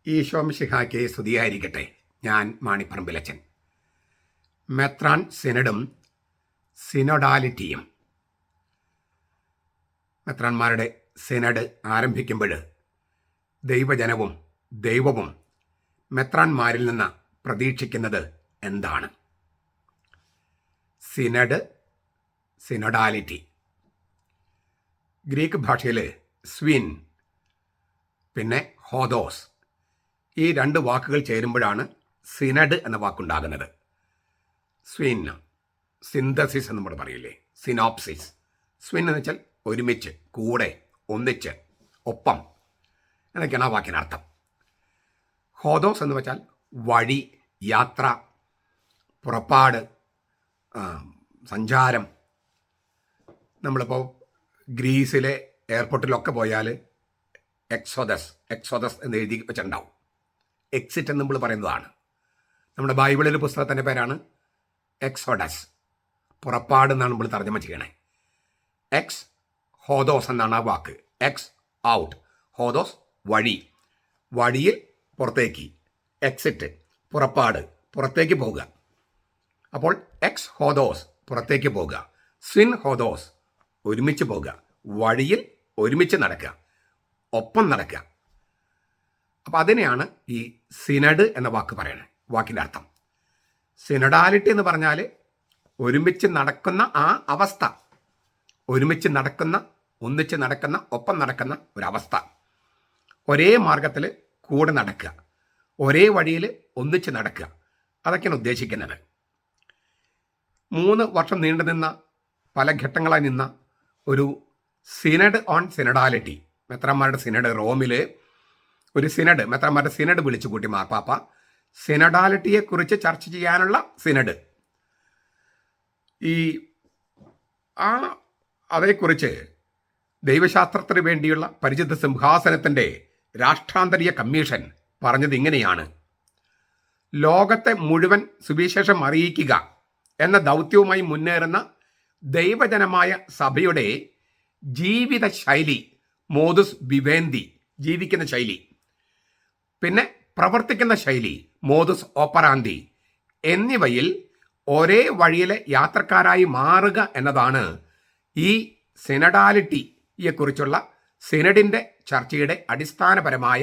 ഈശോ മിശിഹായ്ക്ക് സ്തുതിയായിരിക്കട്ടെ. ഞാൻ മാണിപ്പറമ്പിലച്ചൻ. മെത്രാൻ സിനഡും സിനോഡാലിറ്റിയും. മെത്രാന്മാരുടെ സിനഡ് ആരംഭിക്കുമ്പോൾ ദൈവജനവും ദൈവവും മെത്രാന്മാരിൽ നിന്ന് പ്രതീക്ഷിക്കുന്നത് എന്താണ്? സിനഡ്, സിനോഡാലിറ്റി. ഗ്രീക്ക് ഭാഷയിൽ സ്വിൻ, പിന്നെ ഹോദോസ്, ഈ രണ്ട് വാക്കുകൾ ചേരുമ്പോഴാണ് സിനഡ് എന്ന വാക്കുണ്ടാകുന്നത്. സ്വിൻ, സിന്തസിസ് എന്ന് നമ്മൾ പറയില്ലേ, സിനോപ്സിസ്. സ്വിൻ എന്ന് വെച്ചാൽ ഒരുമിച്ച്, കൂടെ, ഒന്നിച്ച്, ഒപ്പം എന്നൊക്കെയാണ് ആ വാക്കിനർത്ഥം. ഹോദോസ് എന്ന് വെച്ചാൽ വഴി, യാത്ര, പുറപ്പാട്, സഞ്ചാരം. നമ്മളിപ്പോൾ ഗ്രീസിലെ എയർപോർട്ടിലൊക്കെ പോയാൽ എക്സോദസ് എന്ന് എഴുതി വെച്ചിട്ടുണ്ടാവും. എക്സിറ്റ് എന്ന് നമ്മൾ പറയുന്നതാണ്. നമ്മുടെ ബൈബിളിലെ പുസ്തകത്തിൻ്റെ പേരാണ് എക്സോഡസ്, പുറപ്പാട് എന്നാണ് നമ്മൾ തർജ്ജമ ചെയ്യണേ. എക്സ് ഹോദോസ് എന്നാണ് ആ വാക്ക്. എക്സ് ഔട്ട്, ഹോദോസ് വഴി, വഴിയിൽ പുറത്തേക്ക്. എക്സിറ്റ് പുറപ്പാട്, പുറത്തേക്ക് പോകുക. അപ്പോൾ എക്സ് ഹോദോസ് പുറത്തേക്ക് പോകുക, സ്വിൻ ഹോദോസ് ഒരുമിച്ച് പോകുക, വഴിയിൽ ഒരുമിച്ച് നടക്കുക, ഒപ്പം നടക്കുക. അപ്പം അതിനെയാണ് ഈ സിനഡ് എന്ന വാക്ക് പറയണത്, വാക്കിൻ്റെ അർത്ഥം. സിനഡാലിറ്റി എന്ന് പറഞ്ഞാൽ ഒരുമിച്ച് നടക്കുന്ന ആ അവസ്ഥ, ഒരുമിച്ച് നടക്കുന്ന, ഒന്നിച്ച് നടക്കുന്ന, ഒപ്പം നടക്കുന്ന ഒരവസ്ഥ. ഒരേ മാർഗത്തിൽ കൂടെ നടക്കുക, ഒരേ വഴിയിൽ ഒന്നിച്ച് നടക്കുക, അതൊക്കെയാണ് ഉദ്ദേശിക്കുന്നത്. 3 വർഷം നീണ്ടു നിന്ന, പല ഘട്ടങ്ങളായി നിന്ന ഒരു സിനഡ് ഓൺ സിനഡാലിറ്റി, മെത്രാന്മാരുടെ സിനഡ്, റോമിൽ ഒരു സിനഡ്, മെത്രാന്മാരുടെ സിനഡ് വിളിച്ചു കൂട്ടി മാർപ്പാപ്പ. സിനഡാലിറ്റിയെക്കുറിച്ച് ചർച്ച ചെയ്യാനുള്ള സിനഡ്. അതേക്കുറിച്ച് ദൈവശാസ്ത്രത്തിന് വേണ്ടിയുള്ള പരിചിത സിംഹാസനത്തിൻ്റെ രാഷ്ട്രാന്തരീയ കമ്മീഷൻ പറഞ്ഞത് ഇങ്ങനെയാണ്: ലോകത്തെ മുഴുവൻ സുവിശേഷം അറിയിക്കുക എന്ന ദൗത്യവുമായി മുന്നേറുന്ന ദൈവജനമായ സഭയുടെ ജീവിത ശൈലി, മോദുസ് വിവേന്തി, ജീവിക്കുന്ന ശൈലി, പിന്നെ പ്രവർത്തിക്കുന്ന ശൈലി, മോദുസ് ഓപ്പറാന്തി, എന്നിവയിൽ ഒരേ വഴിയിലെ യാത്രക്കാരായി മാറുക എന്നതാണ് ഈ സിനഡാലിറ്റിയെക്കുറിച്ചുള്ള സിനഡിൻ്റെ ചർച്ചയുടെ അടിസ്ഥാനപരമായ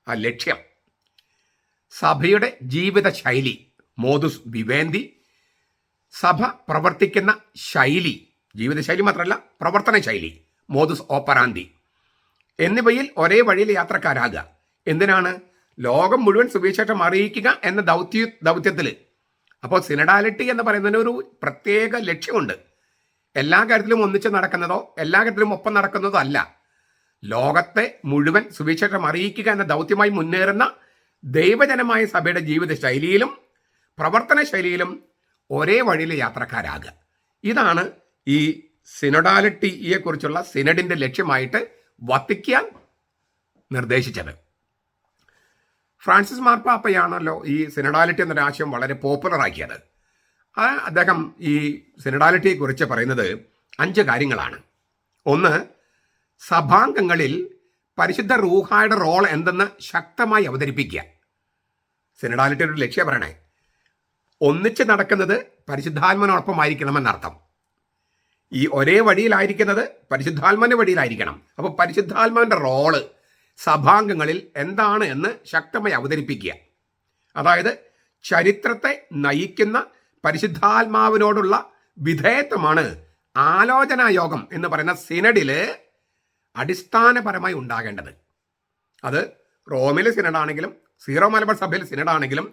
ലക്ഷ്യം. സഭയുടെ ജീവിത ശൈലി, മോദുസ് വിവേന്തി, സഭ പ്രവർത്തിക്കുന്ന ശൈലി, ജീവിതശൈലി മാത്രമല്ല പ്രവർത്തന ശൈലി, മോദുസ് ഓപ്പറാന്തി, എന്നിവയിൽ ഒരേ വഴിയിൽ യാത്രക്കാരാകുക. എന്തിനാണ്? ലോകം മുഴുവൻ സുവിശേഷം അറിയിക്കുക എന്ന ദൗത്യത്തിൽ. അപ്പോൾ സിനഡാലിറ്റി എന്ന് പറയുന്നതിന് ഒരു പ്രത്യേക ലക്ഷ്യമുണ്ട്. എല്ലാ കാര്യത്തിലും ഒന്നിച്ച് നടക്കുന്നതോ എല്ലാ കാര്യത്തിലും ഒപ്പം നടക്കുന്നതോ അല്ല. ലോകത്തെ മുഴുവൻ സുവിശേഷം അറിയിക്കുക എന്ന ദൗത്യമായി മുന്നേറുന്ന ദൈവജനമായ സഭയുടെ ജീവിത ശൈലിയിലും പ്രവർത്തന ശൈലിയിലും ഒരേ വഴിയിൽ യാത്രക്കാരാകുക. ഇതാണ് ഈ സിനഡാലിറ്റിയെക്കുറിച്ചുള്ള സിനഡിൻ്റെ ലക്ഷ്യമായിട്ട് വത്തിക്കാൻ നിർദ്ദേശിച്ചത്. ഫ്രാൻസിസ് മാർപ്പാപ്പയാണല്ലോ ഈ സിനഡാലിറ്റി എന്നൊരാശയം വളരെ പോപ്പുലറാക്കിയത്. അദ്ദേഹം ഈ സിനഡാലിറ്റിയെക്കുറിച്ച് പറയുന്നത് 5 കാര്യങ്ങളാണ്. 1, സഭാംഗങ്ങളിൽ പരിശുദ്ധ റൂഹായുടെ റോൾ എന്തെന്ന് ശക്തമായി അവതരിപ്പിക്കുക. സിനഡാലിറ്റിയുടെ ഒരു ലക്ഷ്യം പറയണേ, ഒന്നിച്ച് നടക്കുന്നത് പരിശുദ്ധാത്മാവിനോടൊപ്പമായിരിക്കണമെന്നർത്ഥം. ഈ ഒരേ വഴിയിലായിരിക്കുന്നത് പരിശുദ്ധാത്മാവിൻ്റെ വഴിയിലായിരിക്കണം. അപ്പോൾ പരിശുദ്ധാത്മാവിൻ്റെ റോള് സഭാംഗങ്ങളിൽ എന്താണ് എന്ന് ശക്തമായി അവതരിപ്പിക്കുക. അതായത് ചരിത്രത്തെ നയിക്കുന്ന പരിശുദ്ധാത്മാവിനോടുള്ള വിധേയത്വമാണ് ആലോചനായോഗം എന്ന് പറയുന്ന സിനഡിൽ അടിസ്ഥാനപരമായി ഉണ്ടാകേണ്ടത്. അത് റോമിലെ സിനഡാണെങ്കിലും സീറോ മലബാർ സഭയിലെ സിനഡാണെങ്കിലും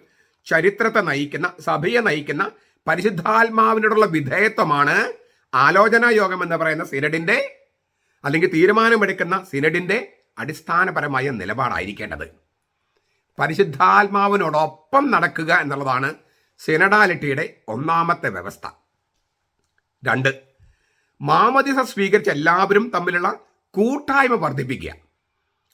ചരിത്രത്തെ നയിക്കുന്ന, സഭയെ നയിക്കുന്ന പരിശുദ്ധാത്മാവിനോടുള്ള വിധേയത്വമാണ് ആലോചനായോഗം എന്ന് പറയുന്ന സിനഡിൻ്റെ, അല്ലെങ്കിൽ തീരുമാനമെടുക്കുന്ന സിനഡിൻ്റെ അടിസ്ഥാനപരമായ നിലപാടായിരിക്കേണ്ടത്. പരിശുദ്ധാത്മാവിനോടൊപ്പം നടക്കുക എന്നുള്ളതാണ് സിനഡാലിറ്റിയുടെ 1ാമത്തെ വ്യവസ്ഥ. 2, മാമോദീസ സ്വീകരിച്ച എല്ലാവരും തമ്മിലുള്ള കൂട്ടായ്മ വർദ്ധിപ്പിക്കുക.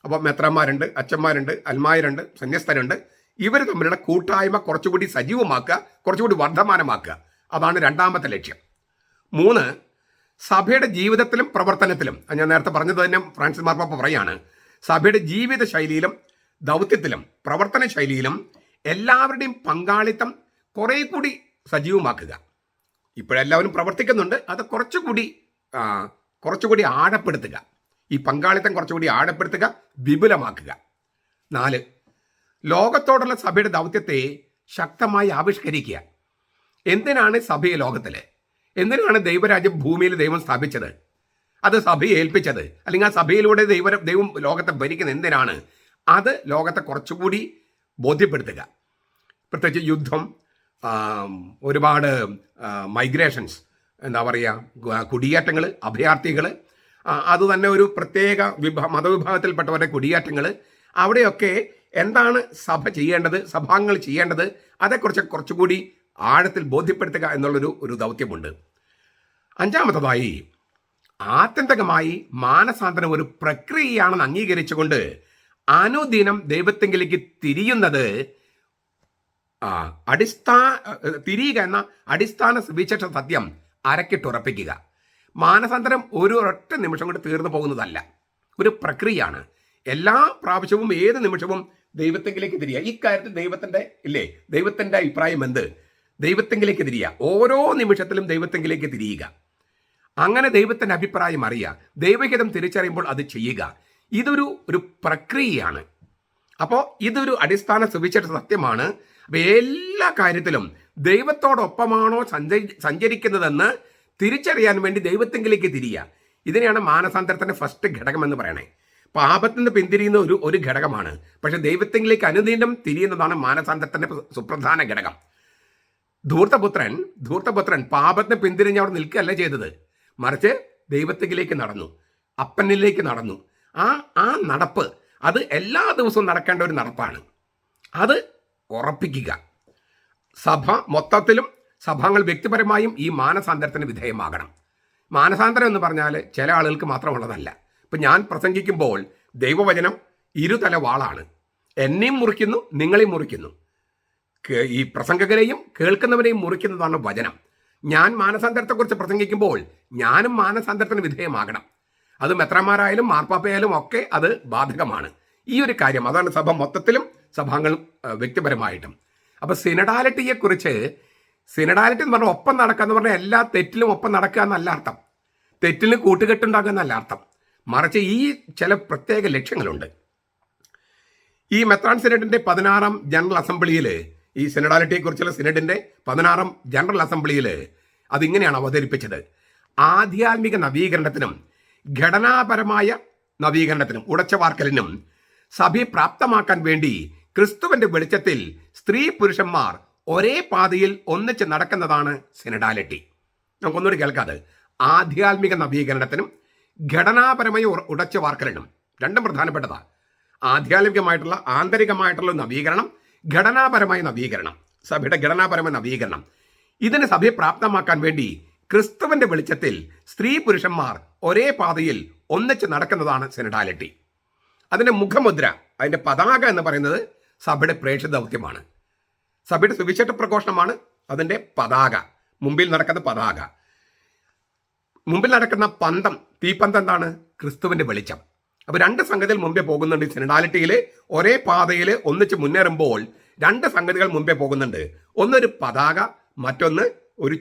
അപ്പോൾ മെത്രാന്മാരുണ്ട്, അച്ഛന്മാരുണ്ട്, അൽമായരുണ്ട്, സന്യസ്തരുണ്ട്. ഇവർ തമ്മിലുള്ള കൂട്ടായ്മ കുറച്ചുകൂടി സജീവമാക്കുക, കുറച്ചുകൂടി വർദ്ധമാനമാക്കുക. അതാണ് 2ാമത്തെ ലക്ഷ്യം. 3, സഭയുടെ ജീവിതത്തിലും പ്രവർത്തനത്തിലും, ഞാൻ നേരത്തെ പറഞ്ഞത് തന്നെ ഫ്രാൻസിസ് മാർപ്പാപ്പ പറയാണ്, സഭയുടെ ജീവിത ശൈലിയിലും ദൗത്യത്തിലും പ്രവർത്തന ശൈലിയിലും എല്ലാവരുടെയും പങ്കാളിത്തം കുറെ കൂടി സജീവമാക്കുക. ഇപ്പോഴെല്ലാവരും പ്രവർത്തിക്കുന്നുണ്ട്, അത് കുറച്ചുകൂടി ആഴപ്പെടുത്തുക. ഈ പങ്കാളിത്തം കുറച്ചുകൂടി ആഴപ്പെടുത്തുക, വിപുലമാക്കുക. 4, ലോകത്തോടുള്ള സഭയുടെ ദൗത്യത്തെ ശക്തമായി ആവിഷ്കരിക്കുക. എന്തിനാണ് സഭയെ ലോകത്തിൽ? എന്തിനാണ് ദൈവരാജ്യം ഭൂമിയിൽ ദൈവം സ്ഥാപിച്ചത്? അത് സഭയെ ഏൽപ്പിച്ചത്, അല്ലെങ്കിൽ ആ സഭയിലൂടെ ദൈവം ലോകത്തെ ഭരിക്കുന്നത് എന്തിനാണ്? അത് ലോകത്തെ കുറച്ചുകൂടി ബോധ്യപ്പെടുത്തുക. പ്രത്യേകിച്ച് യുദ്ധം, ഒരുപാട് മൈഗ്രേഷൻസ്, എന്താ പറയുക, കുടിയേറ്റങ്ങൾ, അഭയാർത്ഥികൾ, അതുതന്നെ ഒരു പ്രത്യേക മതവിഭാഗത്തിൽപ്പെട്ടവരുടെ കുടിയേറ്റങ്ങൾ, അവിടെയൊക്കെ എന്താണ് സഭ ചെയ്യേണ്ടത്, സഭാംഗങ്ങൾ ചെയ്യേണ്ടത്, അതേക്കുറിച്ച് കുറച്ചുകൂടി ആഴത്തിൽ ബോധ്യപ്പെടുത്തുക എന്നുള്ളൊരു ദൗത്യമുണ്ട്. 5, ആത്യന്തികമായി മാനസാന്തരം ഒരു പ്രക്രിയയാണെന്ന് അംഗീകരിച്ചുകൊണ്ട് അനുദിനം ദൈവത്തെങ്കിലേക്ക് തിരിയുന്നത് തിരിയുക എന്ന അടിസ്ഥാന സുവിശേഷ സത്യം അരക്കിട്ടുറപ്പിക്കുക. മാനസാന്തരം ഒരൊറ്റ നിമിഷം കൊണ്ട് തീർന്നു പോകുന്നതല്ല, ഒരു പ്രക്രിയയാണ്. എല്ലാ പ്രാവശ്യവും ഏത് നിമിഷവും ദൈവത്തെങ്കിലേക്ക് തിരിയുക. ഇക്കാര്യത്തിൽ ദൈവത്തിൻ്റെ അഭിപ്രായം എന്ത്? ദൈവത്തെങ്കിലേക്ക് തിരിയുക. ഓരോ നിമിഷത്തിലും ദൈവത്തെങ്കിലേക്ക് തിരിയുക. അങ്ങനെ ദൈവത്തിൻ്റെ അഭിപ്രായം അറിയുക, ദൈവഹിതം തിരിച്ചറിയുമ്പോൾ അത് ചെയ്യുക. ഇതൊരു പ്രക്രിയയാണ്. അപ്പോൾ ഇതൊരു അടിസ്ഥാന സുവിശേഷ സത്യമാണ്. അപ്പോൾ എല്ലാ കാര്യത്തിലും ദൈവത്തോടൊപ്പമാണോ സഞ്ചരിക്കുന്നതെന്ന് തിരിച്ചറിയാൻ വേണ്ടി ദൈവത്തെങ്കിലേക്ക് തിരിയുക. ഇതിനെയാണ് മാനസാന്തരത്തിൻ്റെ ഫസ്റ്റ് ഘടകം എന്ന് പറയണേ. പാപത്തിൽ നിന്ന് പിന്തിരിയുന്ന ഒരു ഘടകമാണ്, പക്ഷെ ദൈവത്തെങ്കിലേക്ക് അനുദിനം തിരിയുന്നതാണ് മാനസാന്തരത്തിൻ്റെ സുപ്രധാന ഘടകം. ധൂർത്തപുത്രൻ പാപത്തിന് പിന്തിരിഞ്ഞ് അവിടെ നിൽക്കുകയല്ല ചെയ്തത്, മറിച്ച് ദൈവത്തെങ്കിലേക്ക് നടന്നു, അപ്പനിലേക്ക് നടന്നു. ആ നടപ്പ് അത് എല്ലാ ദിവസവും നടക്കേണ്ട ഒരു നടപ്പാണ്. അത് ഉറപ്പിക്കുക. സഭ മൊത്തത്തിലും സഭാംഗങ്ങൾ വ്യക്തിപരമായും ഈ മാനസാന്തരത്തിന് വിധേയമാകണം. മാനസാന്തരം എന്ന് പറഞ്ഞാൽ ചില ആളുകൾക്ക് മാത്രമുള്ളതല്ല. ഇപ്പം ഞാൻ പ്രസംഗിക്കുമ്പോൾ ദൈവവചനം ഇരുതല വാളാണ്. എന്നെയും മുറിക്കുന്നു, നിങ്ങളെയും മുറിക്കുന്നു. ഈ പ്രസംഗകരെയും കേൾക്കുന്നവരെയും മുറിക്കുന്നതാണ് വചനം. ഞാൻ മാനസാന്തരത്തെക്കുറിച്ച് പ്രസംഗിക്കുമ്പോൾ ഞാനും മാനസാന്തരത്തിന് വിധേയമാകണം. അത് മെത്രാന്മാരായാലും മാർപ്പാപ്പയായാലും ഒക്കെ അത് ബാധകമാണ്. ഈ ഒരു കാര്യം അതാണ് സഭ മൊത്തത്തിലും സഭാംഗങ്ങളും വ്യക്തിപരമായിട്ടും. അപ്പോൾ സിനഡാലിറ്റി എന്ന് പറഞ്ഞാൽ ഒപ്പം നടക്കുക എന്ന് പറഞ്ഞാൽ എല്ലാ തെറ്റിലും ഒപ്പം നടക്കുക എന്നല്ല അർത്ഥം. തെറ്റിന് കൂട്ടുകെട്ടുണ്ടാക്കുക എന്നല്ല അർത്ഥം. മറിച്ച് ഈ ചില പ്രത്യേക ലക്ഷ്യങ്ങളുണ്ട്. ഈ മെത്രാൻ സിനഡിൻ്റെ 16ാം ജനറൽ അസംബ്ലിയിൽ, ഈ സിനഡാലിറ്റിയെക്കുറിച്ചുള്ള സിനഡിൻ്റെ 16ാം ജനറൽ അസംബ്ലിയിൽ അതിങ്ങനെയാണ് അവതരിപ്പിച്ചത്: ആധ്യാത്മിക നവീകരണത്തിനും ഘടനാപരമായ നവീകരണത്തിനും ഉടച്ചവാർക്കലിനും സഭയെ പ്രാപ്തമാക്കാൻ വേണ്ടി ക്രിസ്തുവിന്റെ വെളിച്ചത്തിൽ സ്ത്രീ പുരുഷന്മാർ ഒരേ പാതയിൽ ഒന്നിച്ച് നടക്കുന്നതാണ് സിനഡാലിറ്റി. നമുക്കൊന്നുകൂടി കേൾക്കാതെ: ആധ്യാത്മിക നവീകരണത്തിനും ഘടനാപരമായ ഉടച്ചുവാർക്കലിനും, രണ്ടും പ്രധാനപ്പെട്ടതാണ്. ആധ്യാത്മികമായിട്ടുള്ള ആന്തരികമായിട്ടുള്ള നവീകരണം, ഘടനാപരമായ നവീകരണം, സഭയുടെ ഘടനാപരമായ നവീകരണം. ഇതിന് സഭയെ പ്രാപ്തമാക്കാൻ വേണ്ടി ക്രിസ്തുവിന്റെ വെളിച്ചത്തിൽ സ്ത്രീ പുരുഷന്മാർ ഒരേ പാതയിൽ ഒന്നിച്ച് നടക്കുന്നതാണ് സിനഡാലിറ്റി. അതിൻ്റെ മുഖമുദ്ര, അതിൻ്റെ പതാക എന്ന് പറയുന്നത് സഭയുടെ പ്രേക്ഷിത ദൗത്യമാണ്. സഭയുടെ സുവിശേഷ പ്രഘോഷണമാണ് അതിൻ്റെ പതാക. മുമ്പിൽ നടക്കുന്ന പതാക, മുമ്പിൽ നടക്കുന്ന പന്തം, തീപ്പന്തം എന്താണ്? ക്രിസ്തുവിൻ്റെ വെളിച്ചം. അപ്പോൾ രണ്ട് സംഗതികൾ മുമ്പേ പോകുന്നുണ്ട്. സിനഡാലിറ്റിയിൽ ഒരേ പാതയിൽ ഒന്നിച്ച് മുന്നേറുമ്പോൾ രണ്ട് സംഗതികൾ മുമ്പേ പോകുന്നുണ്ട്. ഒന്നൊരു പതാക, മറ്റൊന്ന് ഒരു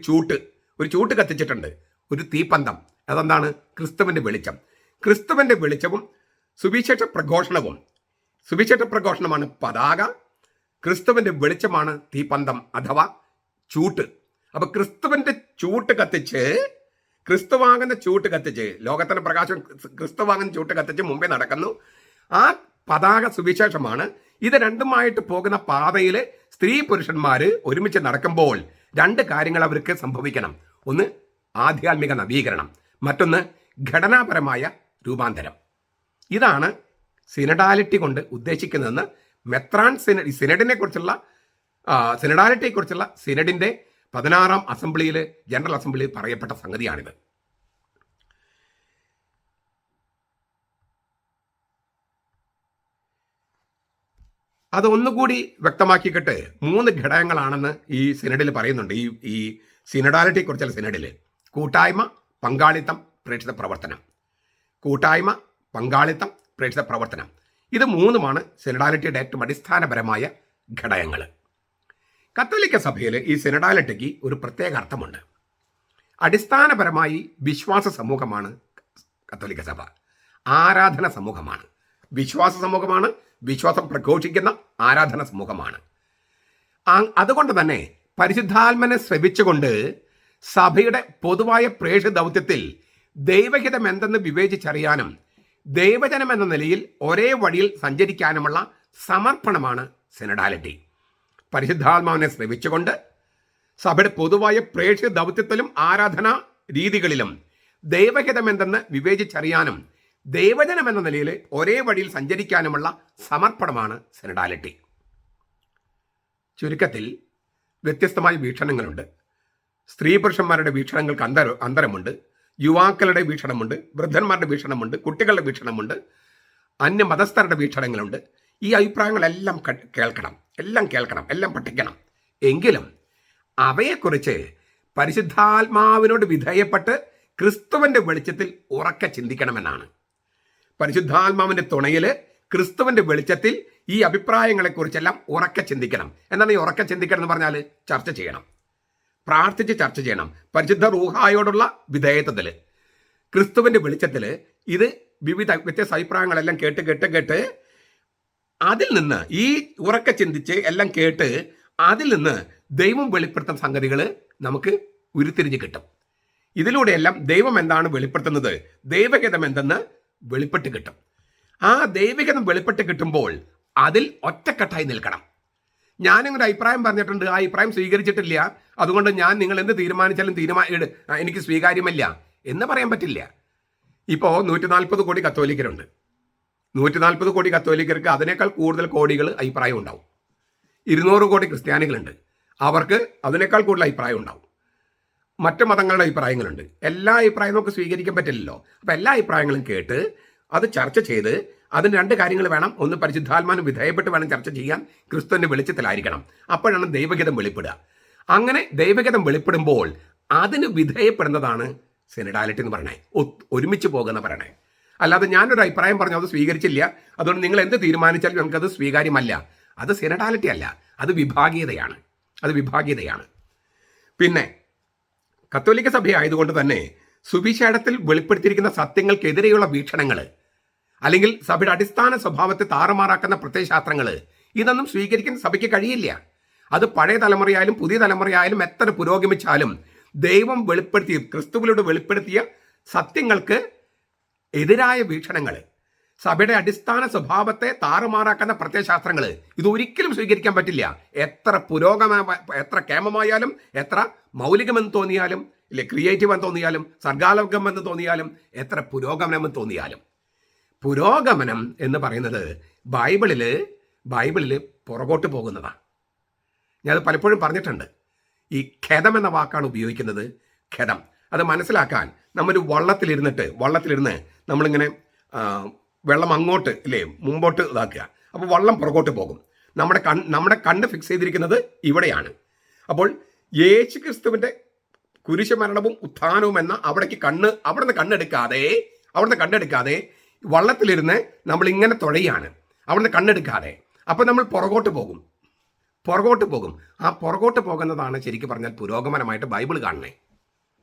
ചൂട്ട് കത്തിച്ചിട്ടുണ്ട്, ഒരു തീപ്പന്തം. അതെന്താണ്? ക്രിസ്തുവിൻ്റെ വെളിച്ചം. ക്രിസ്തുവിൻ്റെ വെളിച്ചവും സുവിശേഷ പ്രഘോഷണമാണ് പതാക, ക്രിസ്തുവിൻ്റെ വെളിച്ചമാണ് തീപ്പന്തം അഥവാ ചൂട്ട്. അപ്പൊ ക്രിസ്തുവിൻ്റെ ചൂട്ട് കത്തിച്ച്, ക്രിസ്തുവാകുന്ന ചൂട്ട് കത്തിച്ച്, ലോകത്തിന്റെ പ്രകാശം ക്രിസ്തുവാകുന്ന ചൂട്ട് കത്തിച്ച് മുമ്പേ നടക്കുന്നു. ആ പതാക സുവിശേഷമാണ്. ഇത് രണ്ടുമായിട്ട് പോകുന്ന പാതയിൽ സ്ത്രീ പുരുഷന്മാര് ഒരുമിച്ച് നടക്കുമ്പോൾ രണ്ട് കാര്യങ്ങൾ അവർക്ക് സംഭവിക്കണം. ഒന്ന് ആധ്യാത്മിക നവീകരണം, മറ്റൊന്ന് ഘടനാപരമായ രൂപാന്തരം. ഇതാണ് സിനഡാലിറ്റി കൊണ്ട് ഉദ്ദേശിക്കുന്നതെന്ന് മെത്രാൻ സിനഡാലിറ്റിയെക്കുറിച്ചുള്ള സിനഡിന്റെ 16ാം അസംബ്ലിയിൽ, ജനറൽ അസംബ്ലിയിൽ പറയപ്പെട്ട സംഗതിയാണിത്. അത് ഒന്നുകൂടി വ്യക്തമാക്കിക്കിട്ട് 3 ഘടകങ്ങളാണെന്ന് ഈ സിനഡിൽ പറയുന്നുണ്ട്. ഈ സിനഡാലിറ്റിയെക്കുറിച്ചുള്ള സിനഡിൽ: കൂട്ടായ്മ, പങ്കാളിത്തം, പ്രേക്ഷിത പ്രവർത്തനം. കൂട്ടായ്മ, പങ്കാളിത്തം, പ്രേക്ഷിത പ്രവർത്തനം. ഇത് മൂന്നുമാണ് സിനഡാലിറ്റിയുടെ ഏറ്റവും അടിസ്ഥാനപരമായ ഘടകങ്ങൾ. കത്തോലിക്ക സഭയിൽ ഈ സിനഡാലിറ്റിക്ക് ഒരു പ്രത്യേക അർത്ഥമുണ്ട്. അടിസ്ഥാനപരമായി വിശ്വാസ സമൂഹമാണ് കത്തോലിക്ക സഭ. ആരാധന സമൂഹമാണ്, വിശ്വാസ സമൂഹമാണ്, വിശ്വാസം പ്രഘോഷിക്കുന്ന ആരാധന സമൂഹമാണ്. അതുകൊണ്ട് തന്നെ പരിശുദ്ധാത്മനെ ശ്രവിച്ചുകൊണ്ട് സഭയുടെ പൊതുവായ പ്രേക്ഷിത ദൗത്യത്തിൽ ദൈവഹിതം എന്തെന്ന് വിവേചിച്ചറിയാനും ദൈവജനം എന്ന നിലയിൽ ഒരേ വഴിയിൽ സഞ്ചരിക്കാനുമുള്ള സമർപ്പണമാണ് സിനഡാലിറ്റി. പരിശുദ്ധാത്മാവിനെ ശ്രവിച്ചുകൊണ്ട് സഭയുടെ പൊതുവായ പ്രേക്ഷിത ദൗത്യത്തിലും ആരാധനാ രീതികളിലും ദൈവഹിതം എന്തെന്ന് വിവേചിച്ചറിയാനും ദൈവജനം എന്ന നിലയിൽ ഒരേ വഴിയിൽ സഞ്ചരിക്കാനുമുള്ള സമർപ്പണമാണ് സിനഡാലിറ്റി. ചുരുക്കത്തിൽ വ്യത്യസ്തമായ വീക്ഷണങ്ങളുണ്ട്. സ്ത്രീ പുരുഷന്മാരുടെ വീക്ഷണങ്ങൾക്ക് അന്തരമുണ്ട്, യുവാക്കളുടെ വീക്ഷണമുണ്ട്, വൃദ്ധന്മാരുടെ വീക്ഷണമുണ്ട്, കുട്ടികളുടെ വീക്ഷണമുണ്ട്, അന്യമതസ്ഥരുടെ വീക്ഷണങ്ങളുണ്ട്. ഈ അഭിപ്രായങ്ങളെല്ലാം കേൾക്കണം, എല്ലാം പഠിക്കണം. എങ്കിലും അവയെക്കുറിച്ച് പരിശുദ്ധാത്മാവിനോട് വിധേയപ്പെട്ട് ക്രിസ്തുവിൻ്റെ വെളിച്ചത്തിൽ ഉറക്കെ ചിന്തിക്കണമെന്നാണ്. പരിശുദ്ധാത്മാവിൻ്റെ തുണയിൽ ക്രിസ്തുവിൻ്റെ വെളിച്ചത്തിൽ ഈ അഭിപ്രായങ്ങളെക്കുറിച്ചെല്ലാം ഉറക്കെ ചിന്തിക്കണം. എന്താണ് ഈ ഉറക്കെ ചിന്തിക്കണം എന്ന് പറഞ്ഞാൽ? ചർച്ച ചെയ്യണം, പ്രാർത്ഥിച്ച് ചർച്ച ചെയ്യണം. പരിശുദ്ധ റൂഹായോടുള്ള വിധേയത്വത്തിൽ ക്രിസ്തുവിൻ്റെ വെളിച്ചത്തിൽ ഇത് വ്യത്യസ്ത അഭിപ്രായങ്ങളെല്ലാം കേട്ട് അതിൽ നിന്ന് ഈ ഉറക്കെ ചിന്തിച്ച് എല്ലാം കേട്ട് അതിൽ നിന്ന് ദൈവം വെളിപ്പെടുത്തുന്ന സംഗതികൾ നമുക്ക് ഉരുത്തിരിഞ്ഞ് കിട്ടും. ഇതിലൂടെയെല്ലാം ദൈവം എന്താണ് വെളിപ്പെടുത്തുന്നത്, ദൈവഹിതം എന്തെന്ന് വെളിപ്പെട്ട് കിട്ടും. ആ ദൈവഹിതം വെളിപ്പെട്ട് കിട്ടുമ്പോൾ അതിൽ ഒറ്റക്കെട്ടായി നിൽക്കണം. ഞാനിങ്ങനെ അഭിപ്രായം പറഞ്ഞിട്ടുണ്ട്, ആ അഭിപ്രായം സ്വീകരിച്ചിട്ടില്ല, അതുകൊണ്ട് ഞാൻ നിങ്ങൾ എന്ത് തീരുമാനിച്ചാലും എനിക്ക് സ്വീകാര്യമല്ല എന്ന് പറയാൻ പറ്റില്ല. ഇപ്പോൾ 140 കോടി കത്തോലിക്കരുണ്ട്. 140 കോടി കത്തോലിക്കർക്ക് അതിനേക്കാൾ കൂടുതൽ കോടികൾ അഭിപ്രായം ഉണ്ടാവും. 200 കോടി ക്രിസ്ത്യാനികളുണ്ട്, അവർക്ക് അതിനേക്കാൾ കൂടുതൽ അഭിപ്രായം ഉണ്ടാവും. മറ്റു മതങ്ങളുടെ അഭിപ്രായങ്ങളുണ്ട്. എല്ലാ അഭിപ്രായവും നമുക്ക് സ്വീകരിക്കാൻ പറ്റില്ലല്ലോ. അപ്പോൾ എല്ലാ അഭിപ്രായങ്ങളും കേട്ട് അത് ചർച്ച ചെയ്ത് അതിന് രണ്ട് കാര്യങ്ങൾ വേണം. ഒന്ന്, പരിശുദ്ധാത്മാവിന് വിധേയപ്പെട്ട് വേണം ചർച്ച ചെയ്യാൻ, ക്രിസ്തുവിൻ്റെ വെളിച്ചത്തിലായിരിക്കണം. അപ്പോഴാണ് ദൈവഹിതം വെളിപ്പെടുക. അങ്ങനെ ദൈവഹിതം വെളിപ്പെടുമ്പോൾ അതിന് വിധേയപ്പെടുന്നതാണ് സിനഡാലിറ്റി എന്ന് പറയണേ, ഒരുമിച്ച് പോകുന്ന പറയണേ. അല്ലാതെ ഞാനൊരു അഭിപ്രായം പറഞ്ഞു അത് സ്വീകരിച്ചില്ല, അതുകൊണ്ട് നിങ്ങൾ എന്ത് തീരുമാനിച്ചാലും നമുക്കത് സ്വീകാര്യമല്ല. അത് സിനഡാലിറ്റി അല്ല, അത് വിഭാഗീയതയാണ്. പിന്നെ കത്തോലിക്ക സഭ ആയതുകൊണ്ട് തന്നെ സുവിശേഷത്തിൽ വെളിപ്പെടുത്തിയിരിക്കുന്ന സത്യങ്ങൾക്കെതിരെയുള്ള വീക്ഷണങ്ങൾ അല്ലെങ്കിൽ സഭയുടെ അടിസ്ഥാന സ്വഭാവത്തെ താറുമാറാക്കുന്ന പ്രത്യയശാസ്ത്രങ്ങൾ ഇതൊന്നും സ്വീകരിക്കാൻ സഭയ്ക്ക് കഴിയില്ല. അത് പഴയ തലമുറയായാലും പുതിയ തലമുറയായാലും എത്ര പുരോഗമിച്ചാലും ദൈവം ക്രിസ്തുവിലൂടെ വെളിപ്പെടുത്തിയ സത്യങ്ങൾക്ക് എതിരായ വീക്ഷണങ്ങൾ, സഭയുടെ അടിസ്ഥാന സ്വഭാവത്തെ താറുമാറാക്കുന്ന പ്രത്യയശാസ്ത്രങ്ങൾ ഇതൊരിക്കലും സ്വീകരിക്കാൻ പറ്റില്ല. എത്ര കേമമായാലും, എത്ര മൗലികമെന്ന് തോന്നിയാലും, ഇല്ലേ ക്രിയേറ്റീവ് എന്ന് തോന്നിയാലും, സർഗാലോകമെന്ന് തോന്നിയാലും, എത്ര പുരോഗമനമെന്ന് തോന്നിയാലും. പുരോഗമനം എന്ന് പറയുന്നത് ബൈബിളിൽ പുറകോട്ട് പോകുന്നതാണ്. ഞാനത് പലപ്പോഴും പറഞ്ഞിട്ടുണ്ട്. ഈ ഖേദം എന്ന വാക്കാണ് ഉപയോഗിക്കുന്നത്. ഖേദം അത് മനസ്സിലാക്കാൻ നമ്മൊരു വള്ളത്തിലിരുന്ന് നമ്മളിങ്ങനെ വെള്ളം അങ്ങോട്ട് ഇല്ലേ മുമ്പോട്ട് ഇതാക്കുക. അപ്പോൾ വള്ളം പുറകോട്ട് പോകും. നമ്മുടെ കണ്ണ് ഫിക്സ് ചെയ്തിരിക്കുന്നത് ഇവിടെയാണ്. അപ്പോൾ യേശു ക്രിസ്തുവിൻ്റെ കുരിശുമരണവും ഉത്ഥാനവും എന്ന അവിടുന്ന് കണ്ണെടുക്കാതെ വള്ളത്തിലിരുന്ന് നമ്മൾ ഇങ്ങനെ തുഴയാണ്, അവിടുന്ന് കണ്ണെടുക്കാതെ. അപ്പോൾ നമ്മൾ പുറകോട്ട് പോകും. ആ പുറകോട്ട് പോകുന്നതാണ് ശരിക്കും പറഞ്ഞാൽ പുരോഗമനമായിട്ട് ബൈബിൾ കാണണേ.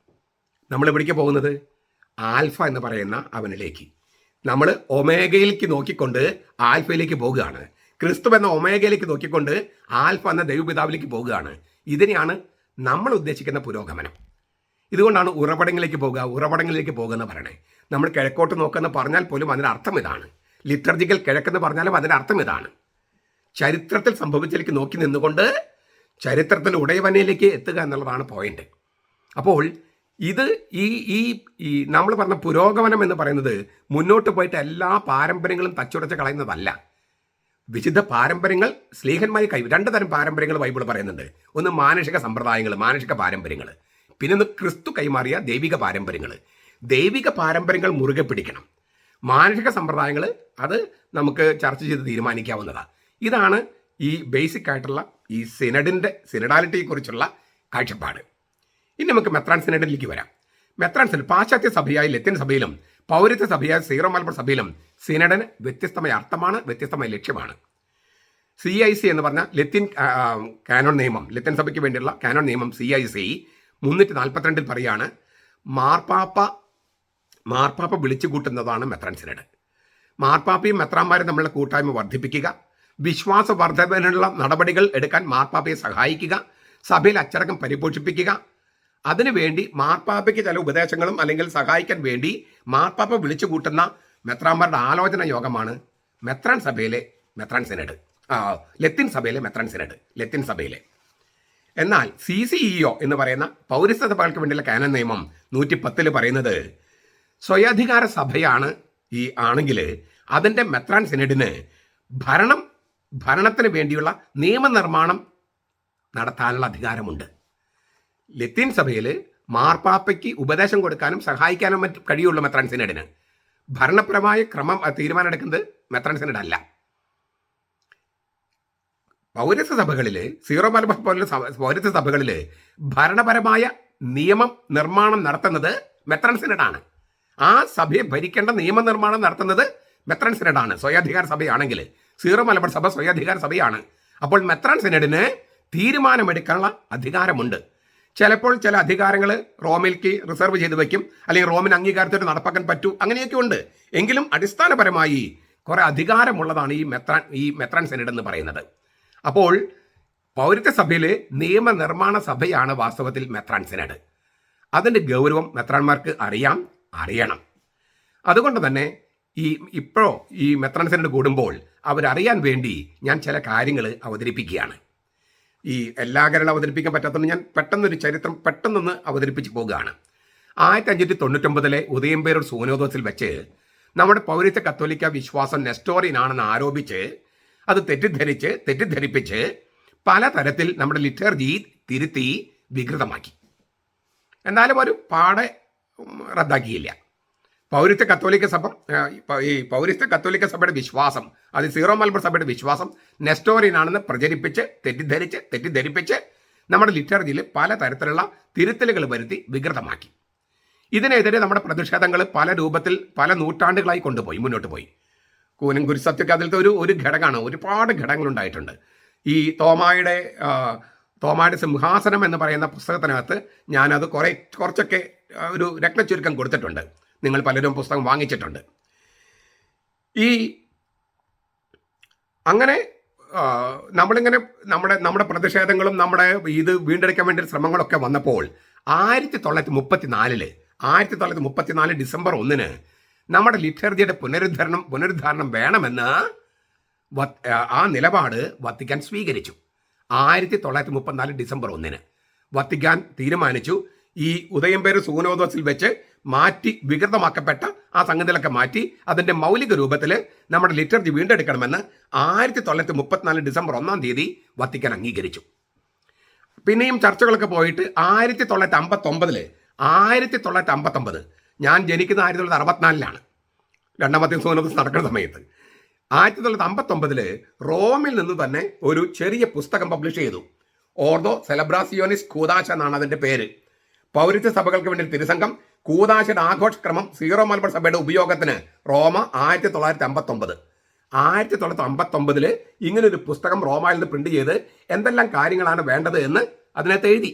നമ്മൾ എവിടേക്ക് പോകുന്നത്? ആൽഫ എന്ന് പറയുന്ന അവനിലേക്ക്. നമ്മൾ ഒമേഗയിലേക്ക് നോക്കിക്കൊണ്ട് ആൽഫയിലേക്ക് പോകുകയാണ്. ക്രിസ്തു എന്ന ഒമേഗയിലേക്ക് നോക്കിക്കൊണ്ട് ആൽഫ എന്ന ദൈവപിതാവിലേക്ക് പോകുകയാണ്. ഇതിനെയാണ് നമ്മൾ ഉദ്ദേശിക്കുന്ന പുരോഗമനം. ഇതുകൊണ്ടാണ് ഉറവിടങ്ങളിലേക്ക് പോകുക എന്ന് പറയണേ. നമ്മൾ കിഴക്കോട്ട് നോക്കുന്ന പറഞ്ഞാൽ പോലും അതിൻ്റെ അർത്ഥം ഇതാണ്. ലിറ്റർജിക്കൽ കിഴക്കെന്ന് പറഞ്ഞാലും അതിൻ്റെ അർത്ഥം ഇതാണ്. ചരിത്രത്തിൽ സംഭവിച്ചതിലേക്ക് നോക്കി നിന്നുകൊണ്ട് ചരിത്രത്തിൽ ഉടയവനയിലേക്ക് എത്തുക എന്നുള്ളതാണ് പോയിന്റ്. അപ്പോൾ ഇത് ഈ നമ്മൾ പറഞ്ഞ പുരോഗമനം എന്ന് പറയുന്നത് മുന്നോട്ട് പോയിട്ട് എല്ലാ പാരമ്പര്യങ്ങളും തച്ചുടച്ച് കളയുന്നതല്ല. വിശുദ്ധ പാരമ്പര്യങ്ങൾ സ്ലീഹന്മാരെ രണ്ട് തരം പാരമ്പര്യങ്ങൾ ബൈബിൾ പറയുന്നുണ്ട്. ഒന്ന് മാനുഷിക സമ്പ്രദായങ്ങൾ, മാനുഷിക പാരമ്പര്യങ്ങൾ. പിന്നെ ഒന്ന് ക്രിസ്തു കൈമാറിയ ദൈവിക പാരമ്പര്യങ്ങൾ. ദൈവിക പാരമ്പര്യങ്ങൾ മുറുകെ പിടിക്കണം. മാനുഷിക സമ്പ്രദായങ്ങൾ അത് നമുക്ക് ചർച്ച ചെയ്ത് തീരുമാനിക്കാവുന്നതാണ്. ഇതാണ് ഈ ബേസിക് ആയിട്ടുള്ള ഈ സിനഡാലിറ്റിയെക്കുറിച്ചുള്ള കാഴ്ചപ്പാട്. ഇനി നമുക്ക് മെത്രാൻ സിനഡിലേക്ക് വരാം. മെത്രാൻ സിനഡ് പാശ്ചാത്യ സഭയായ ലത്തീൻ സഭയിലും പൗരത്വ സഭയായ സീറോ മലബാർ സഭയിലും സിനഡിന് വ്യത്യസ്തമായ അർത്ഥമാണ്, വ്യത്യസ്തമായ ലക്ഷ്യമാണ്. CIC എന്ന് പറഞ്ഞ ലത്തീൻ കാനോൺ നിയമം, ലത്തീൻ സഭയ്ക്ക് വേണ്ടിയുള്ള കാനോൺ നിയമം CIC 342 പറയാണ്, മാർപ്പാപ്പ വിളിച്ചു കൂട്ടുന്നതാണ് മെത്രാൻ സിനഡ്. മാർപ്പാപ്പയും മെത്രാന്മാരും തമ്മിലുള്ള കൂട്ടായ്മ വർദ്ധിപ്പിക്കുക, വിശ്വാസ വർദ്ധനയുള്ള നടപടികൾ എടുക്കാൻ മാർപ്പാപ്പയെ സഹായിക്കുക, സഭയിൽ അച്ചടക്കം പരിപോഷിപ്പിക്കുക. അതിനുവേണ്ടി മാർപ്പാപ്പയ്ക്ക് ചില ഉപദേശങ്ങളും അല്ലെങ്കിൽ സഹായിക്കാൻ വേണ്ടി മാർപ്പാപ്പ വിളിച്ചു കൂട്ടുന്ന മെത്രാന്മാരുടെ ആലോചന യോഗമാണ് മെത്രാൻ സഭയിലെ മെത്രാൻ സിനഡ്, ലത്തീൻ സഭയിലെ മെത്രാൻ സിനഡ്, ലത്തീൻ സഭയിലെ. എന്നാൽ CCEO എന്ന് പറയുന്ന പൗരസ്ത്യ സഭകൾക്ക് വേണ്ടിയുള്ള കാനോൻ നിയമം 110 പറയുന്നത് സ്വയാധികാര സഭയാണ് ആണെങ്കിൽ അതിൻ്റെ മെത്രാൻ സിനഡിന് ഭരണത്തിന് വേണ്ടിയുള്ള നിയമനിർമ്മാണം നടത്താനുള്ള അധികാരമുണ്ട്. ലത്തീൻ സഭയിൽ മാർപ്പാപ്പയ്ക്ക് ഉപദേശം കൊടുക്കാനും സഹായിക്കാനും മറ്റും കഴിയുള്ളൂ മെത്രാൻ സിനഡിന്. ഭരണപരമായ ക്രമം തീരുമാനം എടുക്കുന്നത് മെത്രാൻ സിനഡ് അല്ല. പൗരസ്ത്യ സഭകളിൽ, സീറോ മലബാർ പോലുള്ള പൗരസ്ത്യ സഭകളിൽ ഭരണപരമായ നിയമം നിർമ്മാണം നടത്തുന്നത് മെത്രാൻ സിനഡാണ്. ആ സഭയെ ഭരിക്കേണ്ട നിയമനിർമ്മാണം നടത്തുന്നത് മെത്രാൻ സിനഡാണ്. സ്വയാധികാര സഭയാണെങ്കിൽ സീറോ മലബാർ സഭ സ്വയാധികാര സഭയാണ്. അപ്പോൾ മെത്രാൻ സിനഡിന് തീരുമാനമെടുക്കാനുള്ള അധികാരമുണ്ട്. ചിലപ്പോൾ ചില അധികാരങ്ങൾ റോമിലേക്ക് റിസർവ് ചെയ്ത് വയ്ക്കും, അല്ലെങ്കിൽ റോമിന് അംഗീകാരത്തോടെ നടപ്പാക്കാൻ പറ്റൂ, അങ്ങനെയൊക്കെ ഉണ്ട്. എങ്കിലും അടിസ്ഥാനപരമായി കുറെ അധികാരമുള്ളതാണ് ഈ മെത്രാൻ സിനഡ് എന്ന് പറയുന്നത്. അപ്പോൾ പൗരത്വ സഭയിൽ നിയമനിർമ്മാണ സഭയാണ് വാസ്തവത്തിൽ മെത്രാൻ സിനഡ്. അതിൻ്റെ ഗൗരവം മെത്രാന്മാർക്ക് അറിയണം. അതുകൊണ്ട് തന്നെ ഈ മെത്രാൻ സിനഡ് കൂടുമ്പോൾ അവരറിയാൻ വേണ്ടി ഞാൻ ചില കാര്യങ്ങൾ അവതരിപ്പിക്കുകയാണ്. എല്ലാ കാര്യങ്ങളും അവതരിപ്പിക്കാൻ പറ്റാത്തതുകൊണ്ട് ഞാൻ പെട്ടെന്നൊരു ചരിത്രം പെട്ടെന്നൊന്ന് അവതരിപ്പിച്ച് പോകുകയാണ്. 1599 ഉദയംപേരൂർ സൂനോദോസിൽ വെച്ച് നമ്മുടെ പൗരത്വ കത്തോലിക്ക വിശ്വാസം നെസ്റ്റോറിയനാണെന്ന് ആരോപിച്ച് അത് തെറ്റിദ്ധരിപ്പിച്ച് പലതരത്തിൽ നമ്മുടെ ലിറ്റർജി തിരുത്തി വികൃതമാക്കി. എന്നാലും ഒരു പാടെ റദ്ദാക്കിയില്ല. പൗരസ്ത്യ കത്തോലിക്ക സഭയുടെ വിശ്വാസം, അത് സീറോ മലബാർ സഭയുടെ വിശ്വാസം നെസ്റ്റോറിയനാണെന്ന് തെറ്റിദ്ധരിപ്പിച്ച് നമ്മുടെ ലിറ്റർജിയിൽ പലതരത്തിലുള്ള തിരുത്തലുകൾ വരുത്തി വികൃതമാക്കി. ഇതിനെതിരെ നമ്മുടെ പ്രതിഷേധങ്ങൾ പല രൂപത്തിൽ പല നൂറ്റാണ്ടുകളായി മുന്നോട്ട് പോയി. കൂനം ഗുരുസത്യക്ക് അതിലത്തെ ഒരു ഘടകമാണ്. ഒരുപാട് ഘടകങ്ങളുണ്ടായിട്ടുണ്ട്. ഈ തോമായുടെ സിംഹാസനം എന്ന് പറയുന്ന പുസ്തകത്തിനകത്ത് ഞാനത് കുറച്ചൊക്കെ ഒരു രത്നച്ചുരുക്കം കൊടുത്തിട്ടുണ്ട്. നിങ്ങൾ പലരും പുസ്തകം വാങ്ങിച്ചിട്ടുണ്ട്. അങ്ങനെ നമ്മളിങ്ങനെ നമ്മുടെ പ്രതിഷേധങ്ങളും നമ്മുടെ ഇത് വീണ്ടെടുക്കാൻ വേണ്ടി ശ്രമങ്ങളൊക്കെ വന്നപ്പോൾ 1934 ഡിസംബർ 1 നമ്മുടെ ലിറ്റർജിയുടെ പുനരുദ്ധാരണം വേണമെന്ന് ആ നിലപാട് വത്തിക്കാൻ സ്വീകരിച്ചു. 1934 ഡിസംബർ 1 വത്തിക്കാൻ തീരുമാനിച്ചു ഈ ഉദയംപേരൂർ സൂനോദോസിൽ വെച്ച് മാറ്റി വികൃതമാക്കപ്പെട്ട ആ സംഗതികളൊക്കെ മാറ്റി അതിൻ്റെ മൗലിക രൂപത്തിൽ നമ്മുടെ ലിറ്റർജി വീണ്ടെടുക്കണമെന്ന് 1934 ഡിസംബർ 1 വത്തിക്കാൻ അംഗീകരിച്ചു. പിന്നെയും ചർച്ചകളൊക്കെ പോയിട്ട് 1959 ഞാൻ ജനിക്കുന്ന 1964 രണ്ടാമത്തെ സൂനോദോസ് നടക്കുന്ന സമയത്ത് 1959 റോമിൽ നിന്ന് തന്നെ ഒരു ചെറിയ പുസ്തകം പബ്ലിഷ് ചെയ്തു. ഓർദോ സെലബ്രാസിയോനിസ് കൂദാശ എന്നാണ് അതിൻ്റെ പേര്. പൗരത്വ സഭകൾക്ക് വേണ്ടി തിരുസംഘം കൂദാശയുടെ ആഘോഷക്രമം സീറോ മലബാർ സഭയുടെ ഉപയോഗത്തിന് റോമ 1959 ഇങ്ങനൊരു പുസ്തകം റോമയിൽ നിന്ന് പ്രിന്റ് ചെയ്ത് എന്തെല്ലാം കാര്യങ്ങളാണ് വേണ്ടത് എന്ന് അതിനകത്ത് എഴുതി.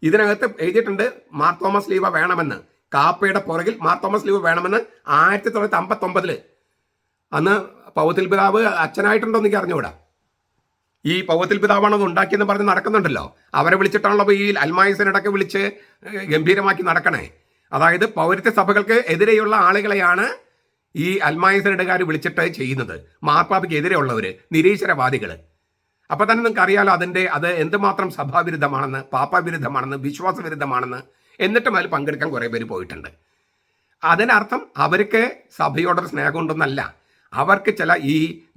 ഇതിനകത്ത് എഴുതിയിട്ടുണ്ട് മാർ തോമസ് ലീവ വേണമെന്ന്. കാപ്പയുടെ പുറകിൽ മാർ തോമസ് ലീവ വേണമെന്ന് 1959. അന്ന് പൗത്തിൽ പിതാവ് അച്ഛനായിട്ടുണ്ടോ എന്ന് എനിക്ക് അറിഞ്ഞുകൂടാ. ഈ പൗത്തിൽ പിതാവാണ് അത് ഉണ്ടാക്കിയെന്ന് പറഞ്ഞ് നടക്കുന്നുണ്ടല്ലോ. അവരെ വിളിച്ചിട്ടാണല്ലോ ഈ അൽമായസിനടക്കം വിളിച്ച് ഗംഭീരമാക്കി നടക്കണേ. അതായത് പൗരത്വ സഭകൾക്ക് എതിരെയുള്ള ആളുകളെയാണ് ഈ അൽമായസിനടുകാർ വിളിച്ചിട്ട് ചെയ്യുന്നത്. മാർപ്പാപ്പയ്ക്ക് എതിരെയുള്ളവർ, നിരീശ്വരവാദികൾ. അപ്പം തന്നെ നിങ്ങൾക്ക് അറിയാലോ അത് എന്തുമാത്രം സഭാവിരുദ്ധമാണെന്ന്, പാപ്പാവിരുദ്ധമാണെന്ന്, വിശ്വാസവിരുദ്ധമാണെന്ന്. എന്നിട്ടും അതിൽ പങ്കെടുക്കാൻ കുറേ പേര് പോയിട്ടുണ്ട്. അതിനർത്ഥം അവർക്ക് സഭയോടൊരു സ്നേഹമുണ്ടെന്നല്ല. അവർക്ക് ചില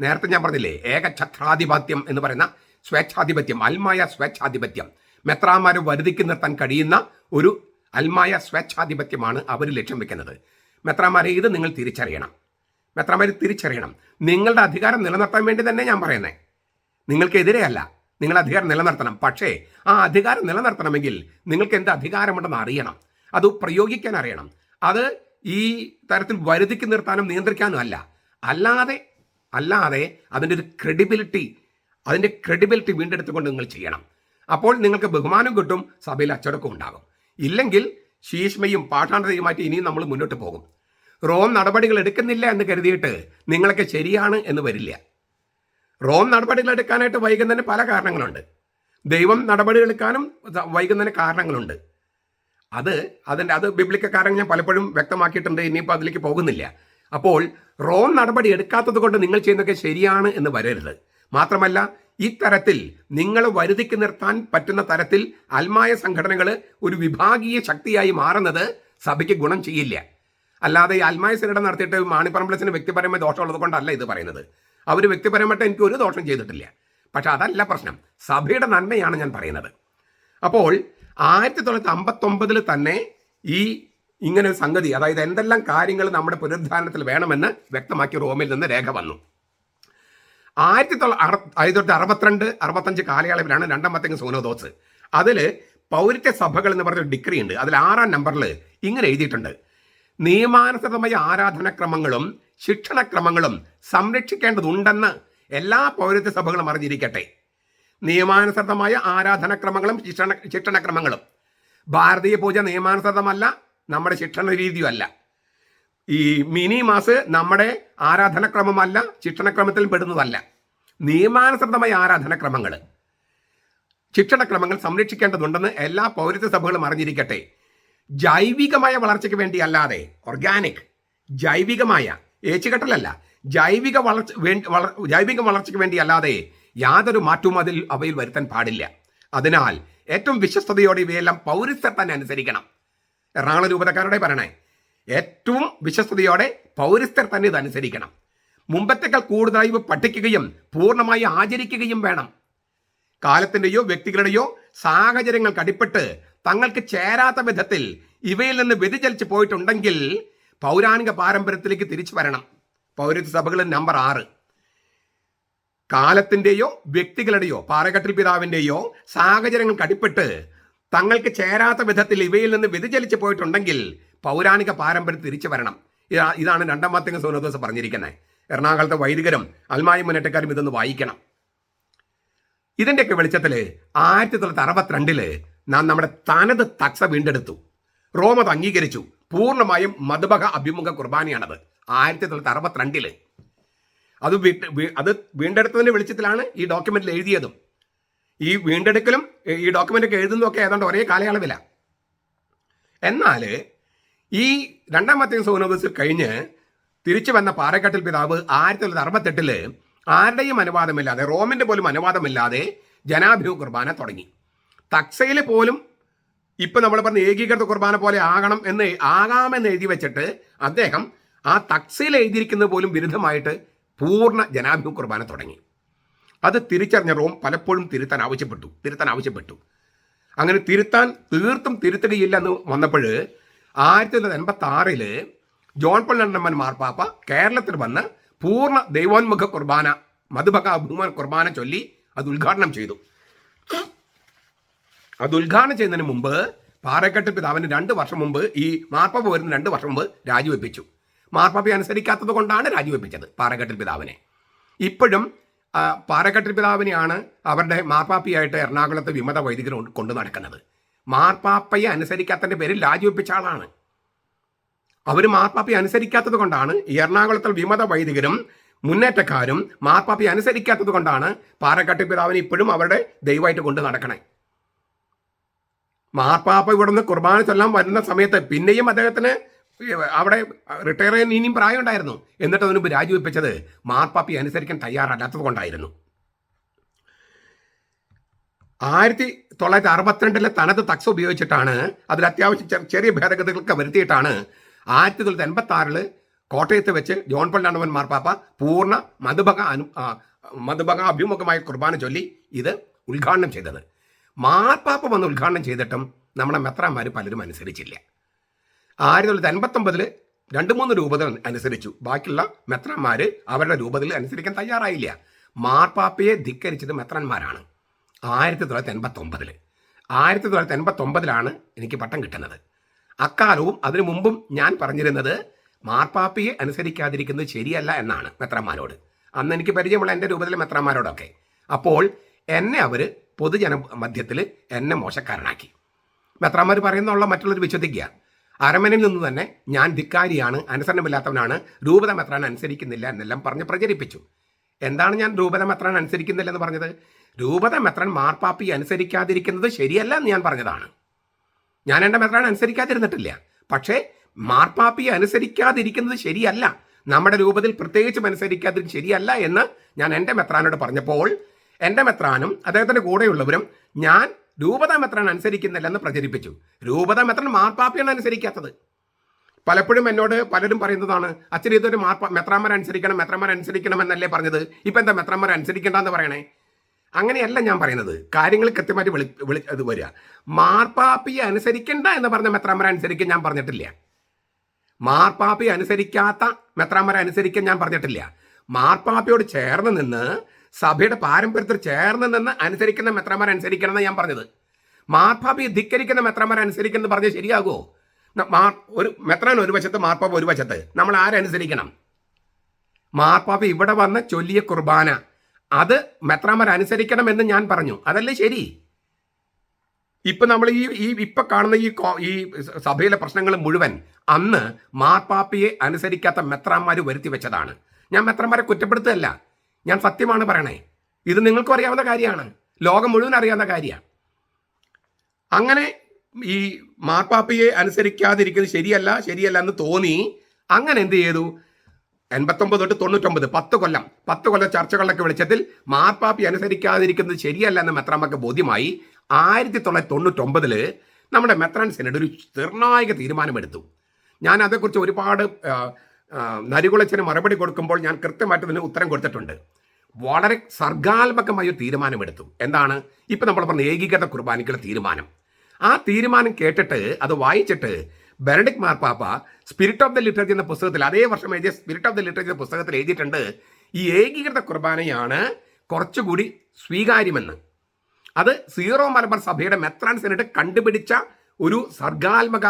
നേരത്തെ ഞാൻ പറഞ്ഞില്ലേ ഏകഛത്രാധിപത്യം എന്ന് പറയുന്ന സ്വേച്ഛാധിപത്യം, അൽമായ സ്വേച്ഛാധിപത്യം, മെത്രാന്മാരെ വരുതിക്ക് നിർത്താൻ കഴിയുന്ന ഒരു അൽമായ സ്വേച്ഛാധിപത്യമാണ് അവർ ലക്ഷ്യം വെക്കുന്നത്. മെത്രാന്മാരെ ഇത് നിങ്ങൾ തിരിച്ചറിയണം. നിങ്ങളുടെ അധികാരം നിലനിർത്താൻ വേണ്ടി തന്നെ ഞാൻ പറയുന്നത്. നിങ്ങൾക്കെതിരെയല്ല, നിങ്ങൾ അധികാരം നിലനിർത്തണം. പക്ഷേ ആ അധികാരം നിലനിർത്തണമെങ്കിൽ നിങ്ങൾക്ക് എന്ത് അധികാരമുണ്ടെന്ന് അറിയണം, അത് പ്രയോഗിക്കാൻ അറിയണം. അത് ഈ തരത്തിൽ വരുതിക്ക് നിർത്താനും നിയന്ത്രിക്കാനും അല്ല, അല്ലാതെ അതിൻ്റെ ക്രെഡിബിലിറ്റി വീണ്ടെടുത്തുകൊണ്ട് നിങ്ങൾ ചെയ്യണം. അപ്പോൾ നിങ്ങൾക്ക് ബഹുമാനം കിട്ടും, സഭയിൽ അച്ചടക്കം ഉണ്ടാകും. ഇല്ലെങ്കിൽ ശീഷ്മയും പാഠാന്തരയുമായിട്ട് ഇനിയും നമ്മൾ മുന്നോട്ട് പോകും. റോം നടപടികൾ എടുക്കുന്നില്ല എന്ന് കരുതിയിട്ട് നിങ്ങളൊക്കെ ശരിയാണ് എന്ന് വരില്ല. റോം നടപടികൾ എടുക്കാനായിട്ട് വൈകുന്നതിന് പല കാരണങ്ങളുണ്ട്. ദൈവം നടപടികൾ എടുക്കാനും വൈകുന്നതിന് കാരണങ്ങളുണ്ട്. അത് ബിബ്ലിക്കൽ കാരണങ്ങൾ ഞാൻ പലപ്പോഴും വ്യക്തമാക്കിയിട്ടുണ്ട്. ഇനിയിപ്പോൾ അതിലേക്ക് പോകുന്നില്ല. അപ്പോൾ റോം നടപടി എടുക്കാത്തത് കൊണ്ട് നിങ്ങൾ ചെയ്യുന്നതൊക്കെ ശരിയാണ് എന്ന് വരരുത്. മാത്രമല്ല, ഇത്തരത്തിൽ നിങ്ങൾ വരുതിക്ക് നിർത്താൻ പറ്റുന്ന തരത്തിൽ അൽമായ സംഘടനകൾ ഒരു വിഭാഗീയ ശക്തിയായി മാറുന്നത് സഭയ്ക്ക് ഗുണം ചെയ്യില്ല. അല്ലാതെ ഈ അൽമായ സിനഡ് നടത്തിയിട്ട് മാണിപ്പറമ്പിളസിന് വ്യക്തിപരമായ ദോഷമുള്ളത് കൊണ്ടല്ല ഇത് പറയുന്നത്. അവർ വ്യക്തിപരമായിട്ട് എനിക്ക് ഒരു ദോഷം ചെയ്തിട്ടില്ല. പക്ഷെ അതല്ല പ്രശ്നം, സഭയുടെ നന്മയാണ് ഞാൻ പറയുന്നത്. അപ്പോൾ 1959 തന്നെ ഇങ്ങനെ ഒരു സംഗതി, അതായത് എന്തെല്ലാം കാര്യങ്ങൾ നമ്മുടെ പുനരുദ്ധാരണത്തിൽ വേണമെന്ന് വ്യക്തമാക്കി റോമിൽ നിന്ന് രേഖ വന്നു. 1962-65 കാലയളവിലാണ് രണ്ടാം വത്തിക്കാൻ സൂനോദോസ്. അതിൽ പൗരത്യ സഭകൾ എന്ന് പറഞ്ഞൊരു ഡിഗ്രി ഉണ്ട്. അതിൽ 6-ാം നമ്പറിൽ ഇങ്ങനെ എഴുതിയിട്ടുണ്ട്: നിയമാനുസൃതമായ ആരാധനക്രമങ്ങളും ശിക്ഷണക്രമങ്ങളും സംരക്ഷിക്കേണ്ടതുണ്ടെന്ന് എല്ലാ പൗരത്യ സഭകളും അറിഞ്ഞിരിക്കട്ടെ. നിയമാനുസൃതമായ ആരാധനക്രമങ്ങളും ശിക്ഷണക്രമങ്ങളും. ഭാരതീയ പൂജ നിയമാനുസൃതമല്ല, നമ്മുടെ ശിക്ഷണ രീതിയും അല്ല. ഈ മിനി മാസ് നമ്മുടെ ആരാധനക്രമമല്ല, ശിക്ഷണക്രമത്തിൽ പെടുന്നതല്ല. നിയമാനുസൃതമായ ആരാധനക്രമങ്ങൾ, ശിക്ഷണക്രമങ്ങൾ സംരക്ഷിക്കേണ്ടതുണ്ടെന്ന് എല്ലാ പൗരത്യ സഭകളും അറിഞ്ഞിരിക്കട്ടെ. ജൈവികമായ വളർച്ചയ്ക്ക് വേണ്ടി അല്ലാതെ, ഓർഗാനിക് ജൈവികമായ ഏച്ചുകെട്ടലല്ല, ജൈവിക വളർച്ചയ്ക്ക് വേണ്ടി അല്ലാതെ യാതൊരു മാറ്റവും അവയിൽ വരുത്താൻ പാടില്ല. അതിനാൽ ഏറ്റവും വിശ്വസ്തയോടെ ഇവയെല്ലാം പൗരസ്ത്യർ തന്നെ അനുസരിക്കണം. എറണാകുളം രൂപതക്കാരുടെ പറയണേ, ഏറ്റവും വിശ്വസ്തയോടെ പൗരസ്ത്യർ തന്നെ ഇത് അനുസരിക്കണം. മുമ്പത്തേക്കാൾ കൂടുതലായി ഇവ പഠിക്കുകയും പൂർണ്ണമായി ആചരിക്കുകയും വേണം. കാലത്തിൻ്റെയോ വ്യക്തികളുടെയോ സാഹചര്യങ്ങൾക്ക് അടിപ്പെട്ട് തങ്ങൾക്ക് ചേരാത്ത വിധത്തിൽ ഇവയിൽ നിന്ന് വ്യതിചലിച്ച് പോയിട്ടുണ്ടെങ്കിൽ പൗരാണിക പാരമ്പര്യത്തിലേക്ക് തിരിച്ചു വരണം. പൗരത്യ സഭകൾ നമ്പർ 6. കാലത്തിൻ്റെയോ വ്യക്തികളുടെയോ പാറകട്ടിൽ പിതാവിൻ്റെയോ സാഹചര്യങ്ങൾക്ക് അടിപ്പെട്ട് തങ്ങൾക്ക് ചേരാത്ത വിധത്തിൽ ഇവയിൽ നിന്ന് വ്യതിചലിച്ച് പോയിട്ടുണ്ടെങ്കിൽ പൗരാണിക പാരമ്പര്യം തിരിച്ചു വരണം. ഇതാണ് രണ്ടാം വത്തിക്കാൻ സൂനോദോസ് പറഞ്ഞിരിക്കുന്നത്. എറണാകുളത്തെ വൈദികരും അൽമായ മുന്നേറ്റക്കാരും ഇതൊന്ന് വായിക്കണം. ഇതിൻ്റെയൊക്കെ വെളിച്ചത്തിൽ 1962 നാം നമ്മുടെ തനത് തക്സ വീണ്ടെടുത്തു. റോം അത് അംഗീകരിച്ചു. പൂർണ്ണമായും മതബഹ അഭിമുഖ കുർബാനയാണത്. 1962 അത് വീണ്ടെടുത്തതിൻ്റെ വെളിച്ചത്തിലാണ് ഈ ഡോക്യുമെന്റിൽ എഴുതിയതും. ഈ വീണ്ടെടുക്കലും ഈ ഡോക്യുമെൻ്റൊക്കെ എഴുതുന്നതൊക്കെ ഏതാണ്ട് ഒരേ കാലയളവിലാണ്. എന്നാൽ ഈ രണ്ടാം വത്തിക്കാൻ സൂനോദോസ് കഴിഞ്ഞ് തിരിച്ചു വന്ന പാറക്കാട്ടിൽ പിതാവ് 1968 ആരുടെയും അനുവാദമില്ലാതെ, റോമിൻ്റെ പോലും അനുവാദമില്ലാതെ ജനാഭിമുഖ കുർബാന തുടങ്ങി. തക്സയിൽ പോലും ഇപ്പം നമ്മൾ പറഞ്ഞ ഏകീകൃത കുർബാന പോലെ ആകാമെന്ന് എഴുതി വെച്ചിട്ട് അദ്ദേഹം ആ തക്സയിൽ എഴുതിയിരിക്കുന്നത് പോലും വിരുദ്ധമായിട്ട് പൂർണ്ണ ജനാഭിമുഖ കുർബാന തുടങ്ങി. അത് തിരിച്ചറിഞ്ഞ റോം പലപ്പോഴും തിരുത്താൻ ആവശ്യപ്പെട്ടു. അങ്ങനെ തീർത്തും തിരുത്തുകയില്ല എന്ന് വന്നപ്പോൾ 1986 ജോൺ പോൾ രണ്ടാമൻ മാർപ്പാപ്പ കേരളത്തിൽ വന്ന് പൂർണ്ണ ദൈവോന്മുഖ കുർബാന, മധുബക അഭിമുഖ കുർബാന ചൊല്ലി അത് ഉദ്ഘാടനം ചെയ്തു. അത് ഉദ്ഘാടനം ചെയ്യുന്നതിന് മുമ്പ് പാറക്കെട്ട് പിതാവിന് 2 വർഷം മുമ്പ്, ഈ മാർപ്പാപ്പ വരുന്ന 2 വർഷം മുമ്പ് രാജിവെപ്പിച്ചു. മാർപ്പാപ്പയെ അനുസരിക്കാത്തത് കൊണ്ടാണ് രാജിവെപ്പിച്ചത് പാറക്കെട്ടിൽ പിതാവിനെ. ഇപ്പോഴും പാറക്കെട്ടിൽ പിതാവിനെയാണ് അവരുടെ മാർപ്പാപ്പയായിട്ട് എറണാകുളത്ത് വിമത വൈദികർ കൊണ്ടു നടക്കുന്നത്. മാർപ്പാപ്പയെ അനുസരിക്കാത്തതിൻ്റെ പേരിൽ രാജിവെപ്പിച്ച ആളാണ്. അവർ മാർപ്പാപ്പയെ അനുസരിക്കാത്തത് കൊണ്ടാണ് ഈ എറണാകുളത്തിൽ വിമത വൈദികരും മുന്നേറ്റക്കാരും മാർപ്പാപ്പയെ അനുസരിക്കാത്തത് കൊണ്ടാണ് പാറക്കെട്ടിൽ പിതാവിനെ ഇപ്പോഴും അവരുടെ ദൈവമായിട്ട് കൊണ്ടു നടക്കണേ. മാർപ്പാപ്പ ഇവിടുന്ന് കുർബാന ചൊല്ലാൻ വരുന്ന സമയത്ത് പിന്നെയും അദ്ദേഹത്തിന് അവിടെ റിട്ടയർ ചെയ്യാൻ ഇനിയും പ്രായം ഉണ്ടായിരുന്നു. എന്നിട്ട് അതിന് മുമ്പ് രാജിവെപ്പിച്ചത് മാർപ്പാപ്പയെ അനുസരിക്കാൻ തയ്യാറല്ലാത്തത് കൊണ്ടായിരുന്നു. 1962 തനത് തക്സ ഉപയോഗിച്ചിട്ടാണ്, അതിൽ അത്യാവശ്യം ചെറിയ ഭേദഗതികളൊക്കെ വരുത്തിയിട്ടാണ് 1986 കോട്ടയത്ത് വെച്ച് ജോൺ പോൾ രണ്ടാമൻ മാർപ്പാപ്പ പൂർണ്ണ മധുബക അഭിമുഖമായ കുർബാന ചൊല്ലി ഇത് ഉദ്ഘാടനം ചെയ്തത്. മാർപ്പാപ്പ വന്ന് ഉദ്ഘാടനം ചെയ്തിട്ടും നമ്മുടെ മെത്രാന്മാർ പലരും അനുസരിച്ചില്ല. 1989 2-3 രൂപതകൾ അനുസരിച്ചു. ബാക്കിയുള്ള മെത്രാന്മാർ അവരുടെ രൂപതയിൽ അനുസരിക്കാൻ തയ്യാറായില്ല. മാർപ്പാപ്പയെ ധിക്കരിച്ചത് മെത്രാന്മാരാണ്. 1989 1989 എനിക്ക് പട്ടം കിട്ടുന്നത്. അക്കാലവും അതിനു മുമ്പും ഞാൻ പറഞ്ഞിരുന്നത് മാർപ്പാപ്പയെ അനുസരിക്കാതിരിക്കുന്നത് ശരിയല്ല എന്നാണ് മെത്രാന്മാരോട്. അന്ന് എനിക്ക് പരിചയമുള്ള എൻ്റെ രൂപത്തിലെ മെത്രാന്മാരോടൊക്കെ. അപ്പോൾ എന്നെ അവർ പൊതുജന മധ്യത്തിൽ എന്നെ മോശക്കാരനാക്കി. മെത്രാന്മാർ പറയുന്നുള്ള മറ്റുള്ളവർ വിശ്വസിക്കുക. അരമനയിൽ നിന്ന് തന്നെ ഞാൻ ധിക്കാരിയാണ്, അനുസരണമില്ലാത്തവനാണ്, രൂപത മെത്രാൻ അനുസരിക്കുന്നില്ല എന്നെല്ലാം പറഞ്ഞ് പ്രചരിപ്പിച്ചു. എന്താണ് ഞാൻ രൂപത മെത്രാൻ അനുസരിക്കുന്നില്ല എന്ന് പറഞ്ഞത്? രൂപത മെത്രാൻ മാർപ്പാപ്പയെ അനുസരിക്കാതിരിക്കുന്നത് ശരിയല്ല എന്ന് ഞാൻ പറഞ്ഞതാണ്. ഞാൻ എൻ്റെ മെത്രാൻ അനുസരിക്കാതിരുന്നിട്ടില്ല. പക്ഷേ മാർപ്പാപ്പയെ അനുസരിക്കാതിരിക്കുന്നത് ശരിയല്ല, നമ്മുടെ രൂപത്തിൽ പ്രത്യേകിച്ചും അനുസരിക്കാതിരിക്കുന്നത് ശരിയല്ല എന്ന് ഞാൻ എൻ്റെ മെത്രാനോട് പറഞ്ഞപ്പോൾ എൻ്റെ മെത്രാനും അദ്ദേഹത്തിൻ്റെ കൂടെയുള്ളവരും ഞാൻ രൂപത മെത്രാൻ അനുസരിക്കുന്നില്ലെന്ന് പ്രചരിപ്പിച്ചു. രൂപത മെത്രാൻ മാർപ്പാപ്പയാണ് അനുസരിക്കാത്തത്. പലപ്പോഴും എന്നോട് പലരും പറയുന്നതാണ്, അച്ഛൻ ഇതൊരു മെത്രാന്മാരെ അനുസരിക്കണം എന്നല്ലേ പറഞ്ഞത്, ഇപ്പം എന്താ മെത്രാന്മാരെ അനുസരിക്കേണ്ടെന്ന് പറയണേ? അങ്ങനെയല്ല ഞാൻ പറയുന്നത്. കാര്യങ്ങൾ കൃത്യമായിട്ട് അത് വരിക. മാർപ്പാപ്പയെ അനുസരിക്കേണ്ട എന്ന് പറഞ്ഞ മെത്രാന്മാരെ അനുസരിക്കാൻ ഞാൻ പറഞ്ഞിട്ടില്ല. മാർപ്പാപ്പയെ അനുസരിക്കാത്ത മെത്രാന്മാരെ അനുസരിക്കാൻ ഞാൻ പറഞ്ഞിട്ടില്ല. മാർപ്പാപ്പയോട് ചേർന്ന് നിന്ന് സഭയുടെ പാരമ്പര്യത്തിൽ ചേർന്ന് നിന്ന് അനുസരിക്കുന്ന മെത്രാന്മാരെ അനുസരിക്കണമെന്ന് ഞാൻ പറഞ്ഞത്. മാർപ്പാപ്പയെ ധിക്കരിക്കുന്ന മെത്രാന്മാരെ അനുസരിക്കുന്നത് പറഞ്ഞാൽ ശരിയാകുമോ? ഒരു മെത്രാൻ ഒരു വശത്ത്, മാർപ്പാപ്പ ഒരു വശത്ത്. നമ്മൾ ആരനുസരിക്കണം? മാർപ്പാപ്പ ഇവിടെ വന്ന് ചൊല്ലിയ കുർബാന അത് മെത്രാന്മാർ അനുസരിക്കണം എന്ന് ഞാൻ പറഞ്ഞു. അതല്ലേ ശരി? ഇപ്പം നമ്മൾ ഇപ്പം കാണുന്ന ഈ സഭയിലെ പ്രശ്നങ്ങൾ മുഴുവൻ അന്ന് മാർപ്പാപ്പയെ അനുസരിക്കാത്ത മെത്രാന്മാർ വരുത്തി വെച്ചതാണ്. ഞാൻ മെത്രാന്മാരെ കുറ്റപ്പെടുത്തുകയല്ല, ഞാൻ സത്യമാണ് പറയണേ. ഇത് നിങ്ങൾക്കും അറിയാവുന്ന കാര്യമാണ്, ലോകം മുഴുവൻ അറിയാവുന്ന കാര്യമാണ്. അങ്ങനെ ഈ മാർപ്പാപ്പയെ അനുസരിക്കാതിരിക്കുന്നത് ശരിയല്ല എന്ന് തോന്നി. അങ്ങനെ എന്ത് ചെയ്തു? 89 തൊട്ട് 99 10 കൊല്ലം ചർച്ചകളുടെ വെളിച്ചത്തിൽ മാർപ്പാപ്പയെ അനുസരിക്കാതിരിക്കുന്നത് ശരിയല്ല എന്ന് മെത്രാന്മാർക്ക് ബോധ്യമായി. 1999 നമ്മുടെ മെത്രാൻ സിനഡ് ഒരു നിർണായക തീരുമാനമെടുത്തു. ഞാൻ അതേക്കുറിച്ച് ഒരുപാട് നരികുളച്ചന് മറുപടി കൊടുക്കുമ്പോൾ ഞാൻ കൃത്യമായിട്ട് ഇതിന് ഉത്തരം കൊടുത്തിട്ടുണ്ട്. വളരെ സർഗാത്മകമായ ഒരു തീരുമാനമെടുത്തു. എന്താണ്? ഇപ്പം നമ്മൾ പറഞ്ഞ ഏകീകൃത കുർബാനയ്ക്കുള്ള തീരുമാനം. ആ തീരുമാനം കേട്ടിട്ട് അത് വായിച്ചിട്ട് ബെനഡിക്ട് മാർപ്പാപ്പ സ്പിരിറ്റ് ഓഫ് ദ ലിറ്ററേച്ചർ എന്ന പുസ്തകത്തിൽ, അതേ വർഷം എഴുതിയ സ്പിരിറ്റ് ഓഫ് ദ ലിറ്ററേച്ചർ പുസ്തകത്തിൽ എഴുതിയിട്ടുണ്ട്, ഈ ഏകീകൃത കുർബാനയാണ് കുറച്ചുകൂടി സ്വീകാര്യമെന്ന്. അത് സീറോ മലബാർ സഭയുടെ മെത്രാൻ സിനഡ് കണ്ടുപിടിച്ച ഒരു സർഗാത്മക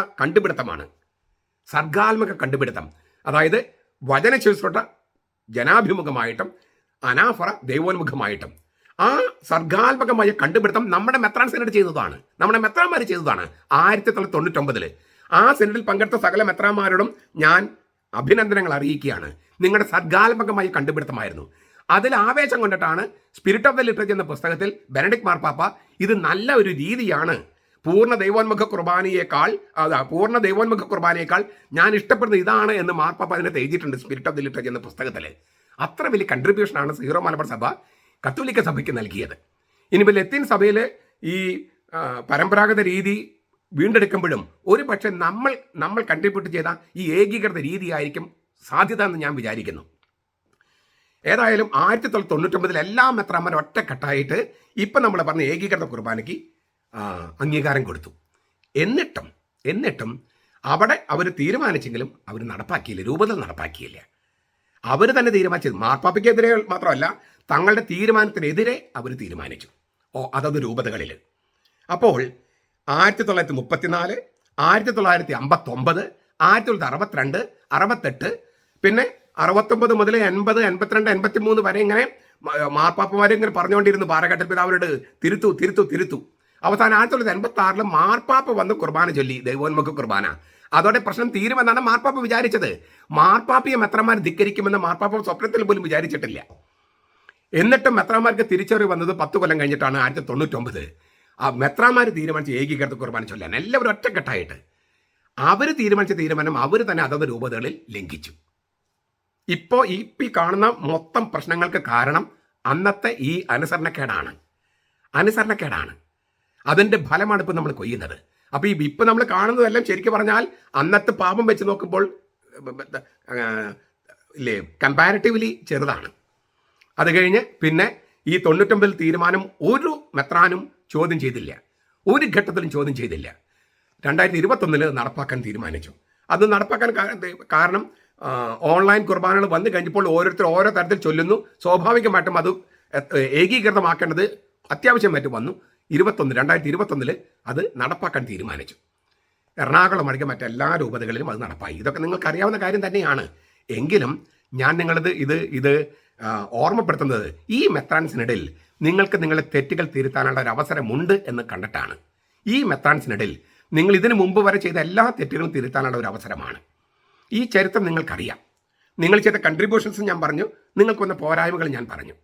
കണ്ടുപിടുത്തം. അതായത് വചന ശുശ്രൂഷ ജനാഭിമുഖമായിട്ടും അനാഫറ ദൈവോന്മുഖമായിട്ടും. ആ സർഗാത്മകമായ കണ്ടുപിടുത്തം നമ്മുടെ മെത്രാൻ സിനഡ് ചെയ്തതാണ്, നമ്മുടെ മെത്രാന്മാർ ചെയ്തതാണ് 1999. ആ സിനഡിൽ പങ്കെടുത്ത സകല മെത്രാന്മാരോടും ഞാൻ അഭിനന്ദനങ്ങൾ അറിയിക്കുകയാണ്. നിങ്ങളുടെ സർഗാത്മകമായ കണ്ടുപിടുത്തമായിരുന്നു. അതിൽ ആവേശം കൊണ്ടിട്ടാണ് സ്പിരിറ്റ് ഓഫ് ദ ലിറ്ററേച്ചർ എന്ന പുസ്തകത്തിൽ ബെനഡിക്ട് മാർപ്പാപ്പ ഇത് നല്ല ഒരു രീതിയാണ്, പൂർണ്ണ ദൈവോന്മുഖ കുർബാനയേക്കാൾ ഞാൻ ഇഷ്ടപ്പെടുന്ന ഇതാണ് എന്ന് മാർപ്പാപ്പ അതിനകത്ത് എഴുതിയിട്ടുണ്ട് സ്പിരിറ്റ് ഓഫ് ദ ലിറ്ററേച്ചർ എന്ന പുസ്തകത്തിൽ. അത്ര വലിയ കൺട്രിബ്യൂഷനാണ് സീറോ മലബാർ സഭ കത്തോലിക്ക സഭയ്ക്ക് നൽകിയത്. ഇനിയിപ്പോൾ ലത്തീൻ സഭയിൽ ഈ പരമ്പരാഗത രീതി വീണ്ടെടുക്കുമ്പോഴും ഒരു പക്ഷേ നമ്മൾ കൺട്രിബ്യൂട്ട് ചെയ്ത ഈ ഏകീകൃത രീതിയായിരിക്കും സാധ്യത എന്ന് ഞാൻ വിചാരിക്കുന്നു. ഏതായാലും 1999 എല്ലാ മെത്രാന്മാരും ഒറ്റക്കെട്ടായിട്ട് ഇപ്പം നമ്മൾ പറഞ്ഞ ഏകീകൃത കുർബാനയ്ക്ക് അംഗീകാരം കൊടുത്തു. എന്നിട്ടും അവിടെ അവർ തീരുമാനിച്ചെങ്കിലും അവർ നടപ്പാക്കിയില്ല, രൂപത്തിൽ നടപ്പാക്കിയില്ല. അവർ തന്നെ തീരുമാനിച്ചത് മാർപ്പാപ്പയ്ക്കെതിരെ മാത്രമല്ല, തങ്ങളുടെ തീരുമാനത്തിനെതിരെ അവർ തീരുമാനിച്ചു അതത് രൂപതകളിൽ. അപ്പോൾ 1934, 1959, 1962, 68, പിന്നെ 69 മുതൽ 80, 82, 83 വരെ ഇങ്ങനെ മാർപ്പാപ്പമാരെ ഇങ്ങനെ പറഞ്ഞുകൊണ്ടിരുന്നു പാറഘട്ട പിതാവിനോട് തിരുത്തു. അവസാനം 1986 മാർപ്പാപ്പ വന്ന് കുർബാന ചൊല്ലി, ദൈവോന്മുഖ കുർബാന. അതോടെ പ്രശ്നം തീരുമെന്നാണ് മാർപ്പാപ്പ വിചാരിച്ചത്. മാർപ്പാപ്പയെ മെത്രാന്മാർ ധിക്കരിക്കുമെന്ന് മാർപ്പാപ്പ സ്വപ്നത്തിൽ പോലും വിചാരിച്ചിട്ടില്ല. എന്നിട്ടും മെത്രാന്മാർക്ക് തിരിച്ചറിവ് വന്നത് 10 കൊല്ലം കഴിഞ്ഞിട്ടാണ്. 1999 ആ മെത്രാന്മാർ തീരുമാനിച്ച ഏകീകൃത കുർബാന ചൊല്ലാൻ എല്ലാവരും ഒറ്റക്കെട്ടായിട്ട് അവർ തീരുമാനിച്ച തീരുമാനം അവർ തന്നെ അതത് രൂപതകളിൽ ലംഘിച്ചു. ഇപ്പോൾ ഈ കാണുന്ന മൊത്തം പ്രശ്നങ്ങൾക്ക് കാരണം അന്നത്തെ ഈ അനുസരണക്കേടാണ്. അതിൻ്റെ ഫലമാണ് ഇപ്പം നമ്മൾ കൊയ്യുന്നത്. അപ്പോൾ ഇപ്പം നമ്മൾ കാണുന്നതെല്ലാം ശരിക്കും പറഞ്ഞാൽ അന്നത്തെ പാപം വെച്ച് നോക്കുമ്പോൾ ഇല്ലേ കമ്പാരിറ്റീവ്ലി ചെറുതാണ്. അത് കഴിഞ്ഞ് പിന്നെ ഈ 99 തീരുമാനം ഒരു മെത്രാനും ചോദ്യം ചെയ്തില്ല, ഒരു ഘട്ടത്തിലും ചോദ്യം ചെയ്തില്ല. 2021 നടപ്പാക്കാൻ തീരുമാനിച്ചു. അത് നടപ്പാക്കാൻ കാരണം ഓൺലൈൻ കുർബാനകൾ വന്നു കഴിഞ്ഞപ്പോൾ ഓരോരുത്തർ ഓരോ തരത്തിൽ ചൊല്ലുന്നു. സ്വാഭാവികമായിട്ടും അത് ഏകീകൃതമാക്കേണ്ടത് അത്യാവശ്യമായിട്ട് വന്നു. 2021 അത് നടപ്പാക്കാൻ തീരുമാനിച്ചു. എറണാകുളം ഒഴികെ മറ്റെല്ലാ രൂപതകളിലും അത് നടപ്പായി. ഇതൊക്കെ നിങ്ങൾക്ക് അറിയാവുന്ന കാര്യം തന്നെയാണ്. എങ്കിലും ഞാൻ ഇത് ഓർമ്മപ്പെടുത്തുന്നത് ഈ മെത്രാൻസിനിടയിൽ നിങ്ങൾക്ക് നിങ്ങളുടെ തെറ്റുകൾ തിരുത്താനുള്ള ഒരു അവസരമുണ്ട് എന്ന് കണ്ടിട്ടാണ്. ഈ മെത്രാൻസിനിടയിൽ നിങ്ങൾ ഇതിനു മുമ്പ് വരെ ചെയ്ത എല്ലാ തെറ്റുകളും തിരുത്താനുള്ള ഒരു അവസരമാണ്. ഈ ചരിത്രം നിങ്ങൾക്കറിയാം. നിങ്ങൾ ചെയ്ത കൺട്രിബ്യൂഷൻസ് ഞാൻ പറഞ്ഞു, നിങ്ങൾക്ക് വന്ന പോരായ്മകൾ ഞാൻ പറഞ്ഞു.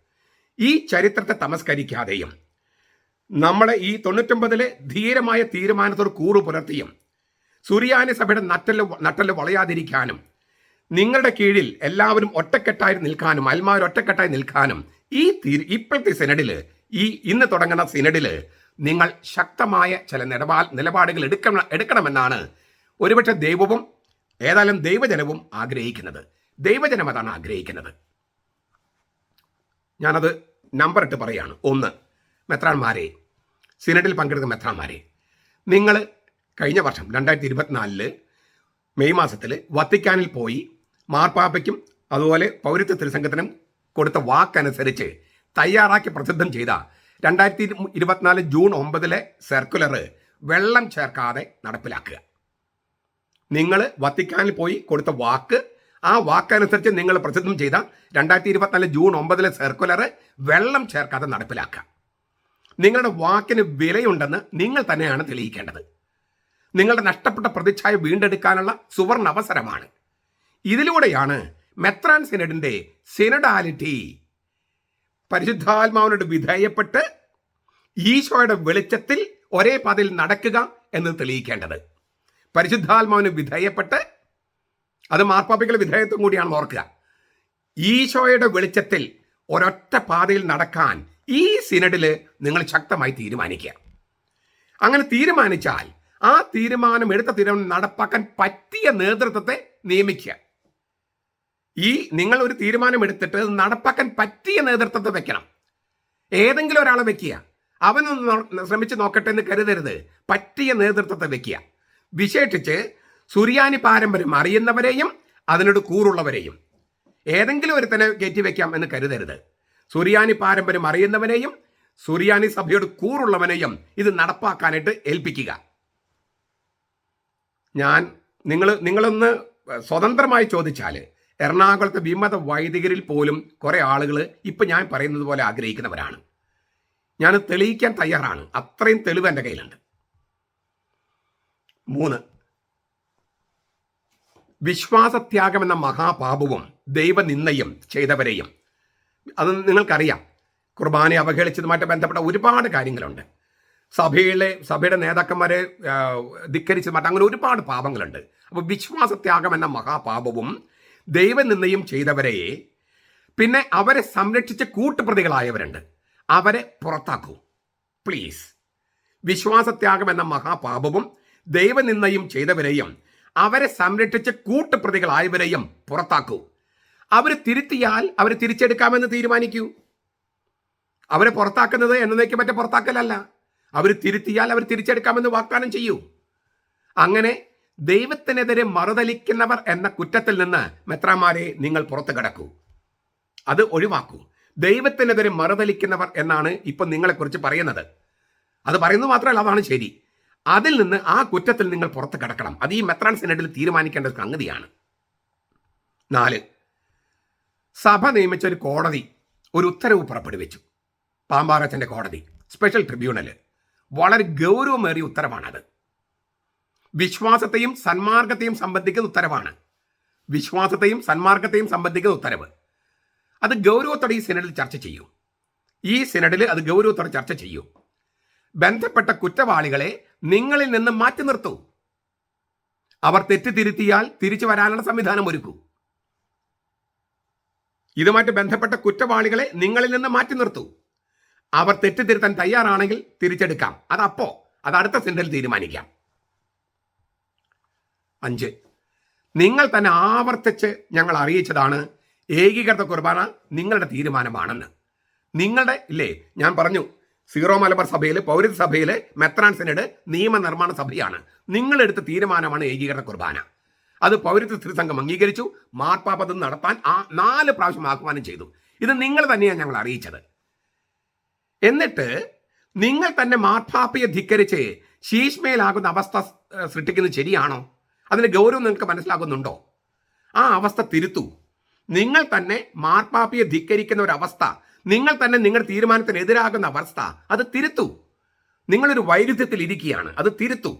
ഈ ചരിത്രത്തെ തമസ്കരിക്കാതെയും നമ്മളെ ഈ 99 ധീരമായ തീരുമാനത്തോട് കൂറു പുലർത്തിയും സുറിയാനി സഭയുടെ നട്ടല് വളയാതിരിക്കാനും നിങ്ങളുടെ കീഴിൽ എല്ലാവരും ഒറ്റക്കെട്ടായി നിൽക്കാനും അൽമാർ ഒറ്റക്കെട്ടായി നിൽക്കാനും ഇപ്പോഴത്തെ സിനഡിൽ ഇന്ന് തുടങ്ങുന്ന സിനഡിൽ നിങ്ങൾ ശക്തമായ ചില നിലപാടുകൾ എടുക്കണമെന്നാണ് ഒരുപക്ഷെ ദൈവവും ഏതായാലും ദൈവജനവും ആഗ്രഹിക്കുന്നത്. ദൈവജനം അതാണ് ആഗ്രഹിക്കുന്നത്. ഞാനത് നമ്പർ ഇട്ട് പറയാണ്. 1, മെത്രാന്മാരെ, സിനഡിൽ പങ്കെടുക്കുന്ന മെത്രാന്മാരെ, നിങ്ങൾ കഴിഞ്ഞ വർഷം 2024 മെയ് മാസത്തിൽ വത്തിക്കാനിൽ പോയി മാർപ്പാപ്പയ്ക്കും അതുപോലെ പൗരത്വ തിരുസംഘത്തിനും കൊടുത്ത വാക്കനുസരിച്ച് തയ്യാറാക്കി പ്രസിദ്ധം ചെയ്ത 2024 ജൂൺ 9 സർക്കുലർ വെള്ളം ചേർക്കാതെ നടപ്പിലാക്കുക. നിങ്ങൾ വത്തിക്കാനിൽ പോയി കൊടുത്ത ആ വാക്കനുസരിച്ച് നിങ്ങൾ പ്രസിദ്ധം ചെയ്ത 2024 ജൂൺ 9 സർക്കുലർ വെള്ളം ചേർക്കാതെ നടപ്പിലാക്കുക. നിങ്ങളുടെ വാക്കിന് വിലയുണ്ടെന്ന് നിങ്ങൾ തന്നെയാണ് തെളിയിക്കേണ്ടത്. നിങ്ങളുടെ നഷ്ടപ്പെട്ട പ്രതിച്ഛായ വീണ്ടെടുക്കാനുള്ള സുവർണ അവസരമാണ്. ഇതിലൂടെയാണ് മെത്രാൻ സിനഡിന്റെ സിനഡാലിറ്റി പരിശുദ്ധാത്മാവിനോട് വിധേയപ്പെട്ട് ഈശോയുടെ വെളിച്ചത്തിൽ ഒരേ പാതയിൽ നടക്കുക എന്ന് തെളിയിക്കേണ്ടത്. പരിശുദ്ധാത്മാവിന് വിധേയപ്പെട്ട്, അത് മാർപ്പാപ്പയ്ക്കുള്ള വിധേയത്വം കൂടിയാണെന്ന് ഓർക്കുക. ഈശോയുടെ വെളിച്ചത്തിൽ ഒരൊറ്റ പാതയിൽ നടക്കാൻ ഈ സിനഡിൽ നിങ്ങൾ ശക്തമായി തീരുമാനിക്കുക. അങ്ങനെ തീരുമാനിച്ചാൽ ആ എടുത്ത തീരുമാനം നടപ്പാക്കാൻ പറ്റിയ നേതൃത്വത്തെ നിയമിക്കുക. നിങ്ങൾ ഒരു തീരുമാനം എടുത്തിട്ട് നടപ്പാക്കാൻ പറ്റിയ നേതൃത്വത്തെ വെക്കണം. ഏതെങ്കിലും ഒരാളെ വെക്കുക, അവനൊന്ന് ശ്രമിച്ച് നോക്കട്ടെ എന്ന് കരുതരുത്. പറ്റിയ നേതൃത്വത്തെ വെക്കുക. വിശേഷിച്ച് സുറിയാനി പാരമ്പര്യം അറിയുന്നവരെയും അതിനോട് കൂറുള്ളവരെയും. ഏതെങ്കിലും ഒരുത്തനെ കയറ്റി വെക്കാം എന്ന് കരുതരുത്. സുറിയാനി പാരമ്പര്യം അറിയുന്നവനെയും സുറിയാനി സഭയോട് കൂറുള്ളവനെയും ഇത് നടപ്പാക്കാനായിട്ട് ഏൽപ്പിക്കുക. നിങ്ങളൊന്ന് സ്വതന്ത്രമായി ചോദിച്ചാൽ എറണാകുളത്തെ വിമത വൈദികരിൽ പോലും കുറെ ആളുകൾ ഇപ്പം ഞാൻ പറയുന്നത് പോലെ ആഗ്രഹിക്കുന്നവരാണ്. ഞാൻ തെളിയിക്കാൻ തയ്യാറാണ്. അത്രയും തെളിവ് എൻ്റെ കയ്യിലുണ്ട്. 3, വിശ്വാസത്യാഗം എന്ന മഹാപാപവും ദൈവനിന്ദയും ചെയ്തവരെയും, അത് നിങ്ങൾക്കറിയാം, കുർബാനയെ അവഹേളിച്ചതുമായിട്ട് ബന്ധപ്പെട്ട ഒരുപാട് കാര്യങ്ങളുണ്ട്. സഭയുടെ നേതാക്കന്മാരെ ധിക്കരിച്ചതുമായിട്ട് അങ്ങനെ ഒരുപാട് പാപങ്ങളുണ്ട്. അപ്പോൾ വിശ്വാസത്യാഗം എന്ന മഹാപാപവും ദൈവനിന്ദയും ചെയ്തവരെ, പിന്നെ അവരെ സംരക്ഷിച്ച കൂട്ടുപ്രതികളായവരുണ്ട്, അവരെ പുറത്താക്കൂ പ്ലീസ്. വിശ്വാസത്യാഗം എന്ന മഹാപാപവും ദൈവനിന്ദയും ചെയ്തവരെയും അവരെ സംരക്ഷിച്ച കൂട്ടുപ്രതികളായവരെയും പുറത്താക്കൂ. അവർ തിരുത്തിയാൽ അവർ തിരിച്ചെടുക്കാമെന്ന് തീരുമാനിക്കൂ. അവരെ പുറത്താക്കുന്നത് എന്നേക്ക് മറ്റേ പുറത്താക്കലല്ല. അവർ തിരുത്തിയാൽ അവർ തിരിച്ചെടുക്കാമെന്ന് വാഗ്ദാനം ചെയ്യൂ. അങ്ങനെ ദൈവത്തിനെതിരെ മറുതലിക്കുന്നവർ എന്ന കുറ്റത്തിൽ നിന്ന് മെത്രാന്മാരെ നിങ്ങൾ പുറത്തു കിടക്കൂ. അത് ഒഴിവാക്കൂ. ദൈവത്തിനെതിരെ മറുതലിക്കുന്നവർ എന്നാണ് ഇപ്പം നിങ്ങളെക്കുറിച്ച് പറയുന്നത്. അത് പറയുന്നത് മാത്രമല്ല, അതാണ് ശരി. അതിൽ നിന്ന് ആ കുറ്റത്തിൽ നിങ്ങൾ പുറത്ത് കിടക്കണം. അത് ഈ മെത്രാൻ സിനഡിൽ തീരുമാനിക്കേണ്ട ഒരു സംഗതിയാണ്. 4, സഭ നിയമിച്ച ഒരു കോടതി ഒരു ഉത്തരവ് പുറപ്പെടുവിച്ചു. പാമ്പാറച്ചൻ്റെ കോടതി, സ്പെഷ്യൽ ട്രിബ്യൂണൽ. വളരെ ഗൗരവമേറിയ ഉത്തരവാണത്. വിശ്വാസത്തെയും സന്മാർഗത്തെയും സംബന്ധിക്കുന്ന ഉത്തരവാണ്. വിശ്വാസത്തെയും സന്മാർഗത്തെയും സംബന്ധിക്കുന്ന ഉത്തരവ്. അത് ഗൗരവത്തോടെ ഈ സിനഡിൽ ചർച്ച ചെയ്യൂ. ഈ സിനഡിൽ അത് ഗൗരവത്തോടെ ചർച്ച ചെയ്യൂ. ബന്ധപ്പെട്ട കുറ്റവാളികളെ നിങ്ങളിൽ നിന്ന് മാറ്റി നിർത്തൂ. അവർ തെറ്റ് തിരുത്തിയാൽ തിരിച്ചു വരാനുള്ള സംവിധാനം ഒരുക്കൂ. ഇതുമായിട്ട് ബന്ധപ്പെട്ട കുറ്റവാളികളെ നിങ്ങളിൽ നിന്ന് മാറ്റി നിർത്തൂ. അവർ തെറ്റ് തിരുത്താൻ തയ്യാറാണെങ്കിൽ തിരിച്ചെടുക്കാം. അത് അടുത്ത സിനഡിൽ തീരുമാനിക്കാം. 5, നിങ്ങൾ തന്നെ ആവർത്തിച്ച് ഞങ്ങൾ അറിയിച്ചതാണ് ഏകീകൃത കുർബാന നിങ്ങളുടെ തീരുമാനമാണെന്ന്. ഞാൻ പറഞ്ഞു, സീറോ മലബാർ സഭയിൽ, പൗരത്വ സഭയിൽ മെത്രാൻ സിനഡ് നിയമനിർമ്മാണ സഭയാണ്. നിങ്ങളെടുത്ത തീരുമാനമാണ് ഏകീകൃത കുർബാന. അത് പൗരത്വ തിരുസംഘം അംഗീകരിച്ചു. മാർപ്പാപ്പ നടത്താൻ 4 പ്രാവശ്യം ആഹ്വാനം ചെയ്തു. ഇത് നിങ്ങൾ തന്നെയാണ് ഞങ്ങൾ അറിയിച്ചത്. എന്നിട്ട് നിങ്ങൾ തന്നെ മാർപ്പാപ്പയെ ധിക്കരിച്ച് ശീഷ്മയിലാകുന്ന അവസ്ഥ സൃഷ്ടിക്കുന്നത് ശരിയാണോ? അതിൻ്റെ ഗൗരവം നിങ്ങൾക്ക് മനസ്സിലാകുന്നുണ്ടോ? ആ അവസ്ഥ തിരുത്തൂ. നിങ്ങൾ തന്നെ മാർപ്പാപ്പിയെ ധിക്കരിക്കുന്ന ഒരവസ്ഥ, നിങ്ങൾ തന്നെ നിങ്ങളുടെ തീരുമാനത്തിന് എതിരാകുന്ന അവസ്ഥ, അത് തിരുത്തൂ. നിങ്ങളൊരു വൈരുദ്ധ്യത്തിൽ ഇരിക്കുകയാണ്, അത് തിരുത്തൂ.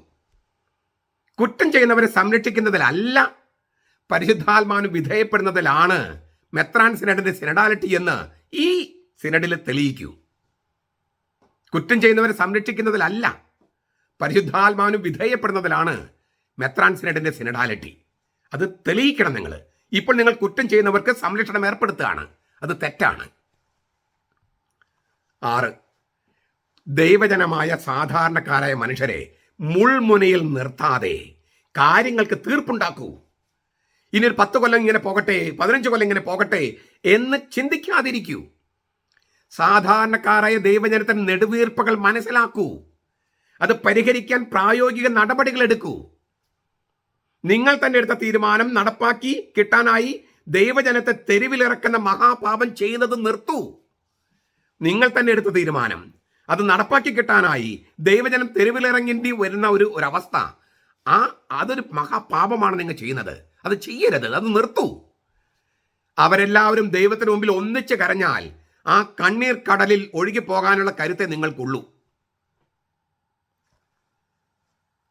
കുറ്റം ചെയ്യുന്നവരെ സംരക്ഷിക്കുന്നതിലല്ല, പരിശുദ്ധാത്മാവിന് വിധേയപ്പെടുന്നതിലാണ് മെത്രാൻ സിനഡിന്റെ സിനഡാലിറ്റി എന്ന് ഈ സിനഡിൽ തെളിയിക്കൂ. കുറ്റം ചെയ്യുന്നവരെ സംരക്ഷിക്കുന്നതിലല്ല, പരിശുദ്ധാത്മാവിന് വിധേയപ്പെടുന്നതിലാണ് മെത്രാൻ സിനഡിന്റെ സിനഡാലിറ്റി. അത് തെളിയിക്കണം നിങ്ങൾ. ഇപ്പോൾ നിങ്ങൾ കുറ്റം ചെയ്യുന്നവർക്ക് സംരക്ഷണം ഏർപ്പെടുത്തുകയാണ്, അത് തെറ്റാണ്. 6, ദൈവജനമായ സാധാരണക്കാരായ മനുഷ്യരെ മുൾമുനയിൽ നിർത്താതെ കാര്യങ്ങൾക്ക് തീർപ്പുണ്ടാക്കൂ. ഇനി ഒരു 10 കൊല്ലം ഇങ്ങനെ പോകട്ടെ, 15 കൊല്ലം ഇങ്ങനെ പോകട്ടെ എന്ന് ചിന്തിക്കാതിരിക്കൂ. സാധാരണക്കാരായ ദൈവജനത്തിന് നെടുവീർപ്പുകൾ മനസ്സിലാക്കൂ. അത് പരിഹരിക്കാൻ പ്രായോഗിക നടപടികൾ എടുക്കൂ. നിങ്ങൾ തന്നെ എടുത്ത തീരുമാനം നടപ്പാക്കി കിട്ടാനായി ദൈവജനത്തെ തെരുവിലിറക്കുന്ന മഹാപാപം ചെയ്യുന്നത് നിർത്തൂ. നിങ്ങൾ തന്നെ എടുത്ത തീരുമാനം അത് നടപ്പാക്കി കിട്ടാനായി ദൈവജനം തെരുവിലിറങ്ങേണ്ടി വരുന്ന ഒരവസ്ഥ, അതൊരു മഹാപാപമാണ് നിങ്ങൾ ചെയ്യുന്നത്. അത് ചെയ്യരുത്, അത് നിർത്തൂ. അവരെല്ലാവരും ദൈവത്തിന് മുമ്പിൽ ഒന്നിച്ച് കരഞ്ഞാൽ ആ കണ്ണീർ കടലിൽ ഒഴുകി പോകാനുള്ള കരുത്തെ നിങ്ങൾക്കുള്ളൂ.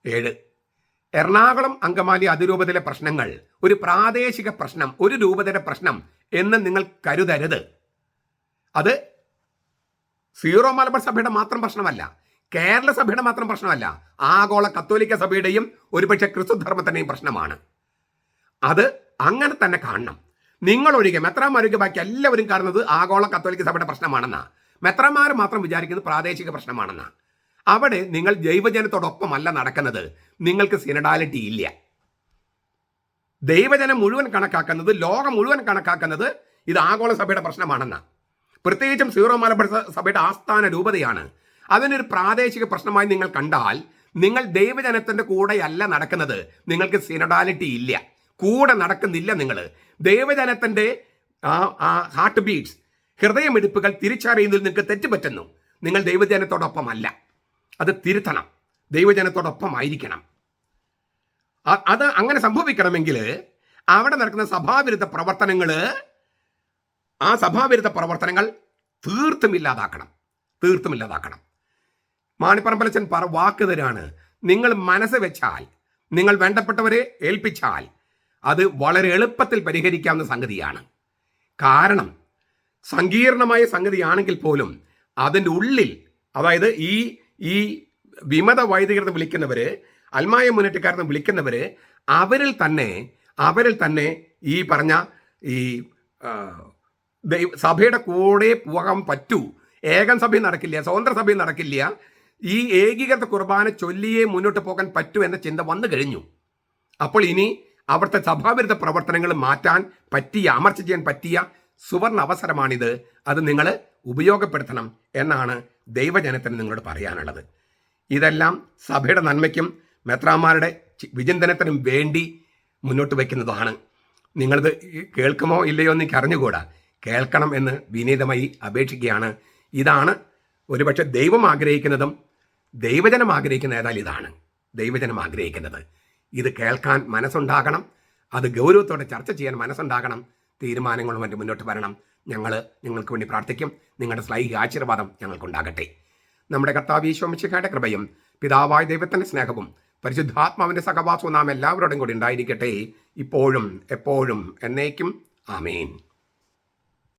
7, എറണാകുളം അങ്കമാലി അതിരൂപതയിലെ പ്രശ്നങ്ങൾ ഒരു പ്രാദേശിക പ്രശ്നം, ഒരു രൂപതയുടെ പ്രശ്നം എന്ന് നിങ്ങൾ കരുതരുത്. അത് സീറോ മലബാർ സഭയുടെ മാത്രം പ്രശ്നമല്ല, കേരള സഭയുടെ മാത്രം പ്രശ്നമല്ല, ആഗോള കത്തോലിക്ക സഭയുടെയും ഒരുപക്ഷെ ക്രിസ്തു ധർമ്മത്തിന്റെയും പ്രശ്നമാണ്. അത് അങ്ങനെ തന്നെ കാണണം. നിങ്ങളൊഴികെ മെത്രാന്മാരൊഴികെ ബാക്കി എല്ലാവരും കാണുന്നത് ആഗോള കത്തോലിക്ക സഭയുടെ പ്രശ്നമാണെന്നാ. മെത്രാന്മാർ മാത്രം വിചാരിക്കുന്നത് പ്രാദേശിക പ്രശ്നമാണെന്നാ. അവിടെ നിങ്ങൾ ദൈവജനത്തോടൊപ്പമല്ല നടക്കുന്നത്. നിങ്ങൾക്ക് സിനഡാലിറ്റി ഇല്ല. ദൈവജനം മുഴുവൻ കണക്കാക്കുന്നത്, ലോകം മുഴുവൻ കണക്കാക്കുന്നത് ഇത് ആഗോള സഭയുടെ പ്രശ്നമാണെന്നാ. പ്രത്യേകിച്ചും സീറോ മലബാർ സഭയുടെ ആസ്ഥാന രൂപതയാണ്. അതിനൊരു പ്രാദേശിക പ്രശ്നമായി നിങ്ങൾ കണ്ടാൽ നിങ്ങൾ ദൈവജനത്തിന്റെ കൂടെയല്ല നടക്കുന്നത്. നിങ്ങൾക്ക് സിനഡാലിറ്റി ഇല്ല, കൂടെ നടക്കുന്നില്ല. നിങ്ങൾ ദൈവജനത്തിന്റെ ഹാർട്ട് ബീറ്റ്സ്, ഹൃദയമിടിപ്പുകൾ തിരിച്ചറിയുന്നതിൽ നിങ്ങൾക്ക് തെറ്റുപറ്റുന്നു. നിങ്ങൾ ദൈവജനത്തോടൊപ്പമല്ല. അത് തിരുത്തണം, ദൈവജനത്തോടൊപ്പമായിരിക്കണം. അത് അങ്ങനെ സംഭവിക്കണമെങ്കിൽ അവിടെ നടക്കുന്ന സഭാവിരുദ്ധ പ്രവർത്തനങ്ങൾ, ആ സഭാവിരുദ്ധ പ്രവർത്തനങ്ങൾ തീർത്തും ഇല്ലാതാക്കണം. മാണിപ്പറമ്പലച്ചൻ വാക്ക് തരാണ്. നിങ്ങൾ മനസ്സ് വെച്ചാൽ, നിങ്ങൾ വേണ്ടപ്പെട്ടവരെ ഏൽപ്പിച്ചാൽ അത് വളരെ എളുപ്പത്തിൽ പരിഹരിക്കാവുന്ന സംഗതിയാണ്. കാരണം സങ്കീർണമായ സംഗതിയാണെങ്കിൽ പോലും അതിൻ്റെ ഉള്ളിൽ, അതായത് ഈ വിമത വൈദികരെന്ന് വിളിക്കുന്നവര്, അൽമായ മുന്നേറ്റക്കാരെന്ന് വിളിക്കുന്നവര്, അവരിൽ തന്നെ ഈ പറഞ്ഞ ഈ സഭയുടെ കൂടെ പോകാൻ പറ്റൂ. ഏകം സഭയും നടക്കില്ല, സ്വതന്ത്ര സഭയും നടക്കില്ല. ഈ ഏകീകൃത കുർബാന ചൊല്ലിയേ മുന്നോട്ട് പോകാൻ പറ്റൂ എന്ന ചിന്ത വന്നു കഴിഞ്ഞു. അപ്പോൾ ഇനി അവിടുത്തെ സഭാവിരുദ്ധ പ്രവർത്തനങ്ങൾ മാറ്റാൻ പറ്റിയ, അമർച്ച ചെയ്യാൻ പറ്റിയ സുവർണ അവസരമാണിത്. അത് നിങ്ങൾ ഉപയോഗപ്പെടുത്തണം എന്നാണ് ദൈവജനത്തിന് നിങ്ങളോട് പറയാനുള്ളത്. ഇതെല്ലാം സഭയുടെ നന്മയ്ക്കും മെത്രാന്മാരുടെ വിചിന്തനത്തിനും വേണ്ടി മുന്നോട്ട് വയ്ക്കുന്നതാണ്. നിങ്ങളിത് കേൾക്കുമോ ഇല്ലയോ എന്ന് എനിക്ക് അറിഞ്ഞുകൂടാ. കേൾക്കണം എന്ന് വിനീതമായി അപേക്ഷിക്കുകയാണ്. ഇതാണ് ഒരുപക്ഷെ ദൈവം ആഗ്രഹിക്കുന്നതും ദൈവജനം ആഗ്രഹിക്കുന്ന ഏതായാലും ഇതാണ് ദൈവജനം ആഗ്രഹിക്കുന്നത്. ഇത് കേൾക്കാൻ മനസ്സുണ്ടാകണം, അത് ഗൗരവത്തോടെ ചർച്ച ചെയ്യാൻ മനസ്സുണ്ടാകണം. തീരുമാനങ്ങളും മറ്റും മുന്നോട്ട് വരണം. നിങ്ങൾക്ക് വേണ്ടി പ്രാർത്ഥിക്കും. നിങ്ങളുടെ സ്ലൈഹി ആശീർവാദം ഞങ്ങൾക്കുണ്ടാകട്ടെ. നമ്മുടെ കർത്താവ് ഈശോ മിശിഹായുടെ കൃപയും പിതാവായ ദൈവത്തിൻ്റെ സ്നേഹവും പരിശുദ്ധാത്മാവിൻ്റെ സഹവാസവും നാം എല്ലാവരോടും കൂടി ഉണ്ടായിരിക്കട്ടെ, ഇപ്പോഴും എപ്പോഴും എന്നേക്കും. ആമേൻ.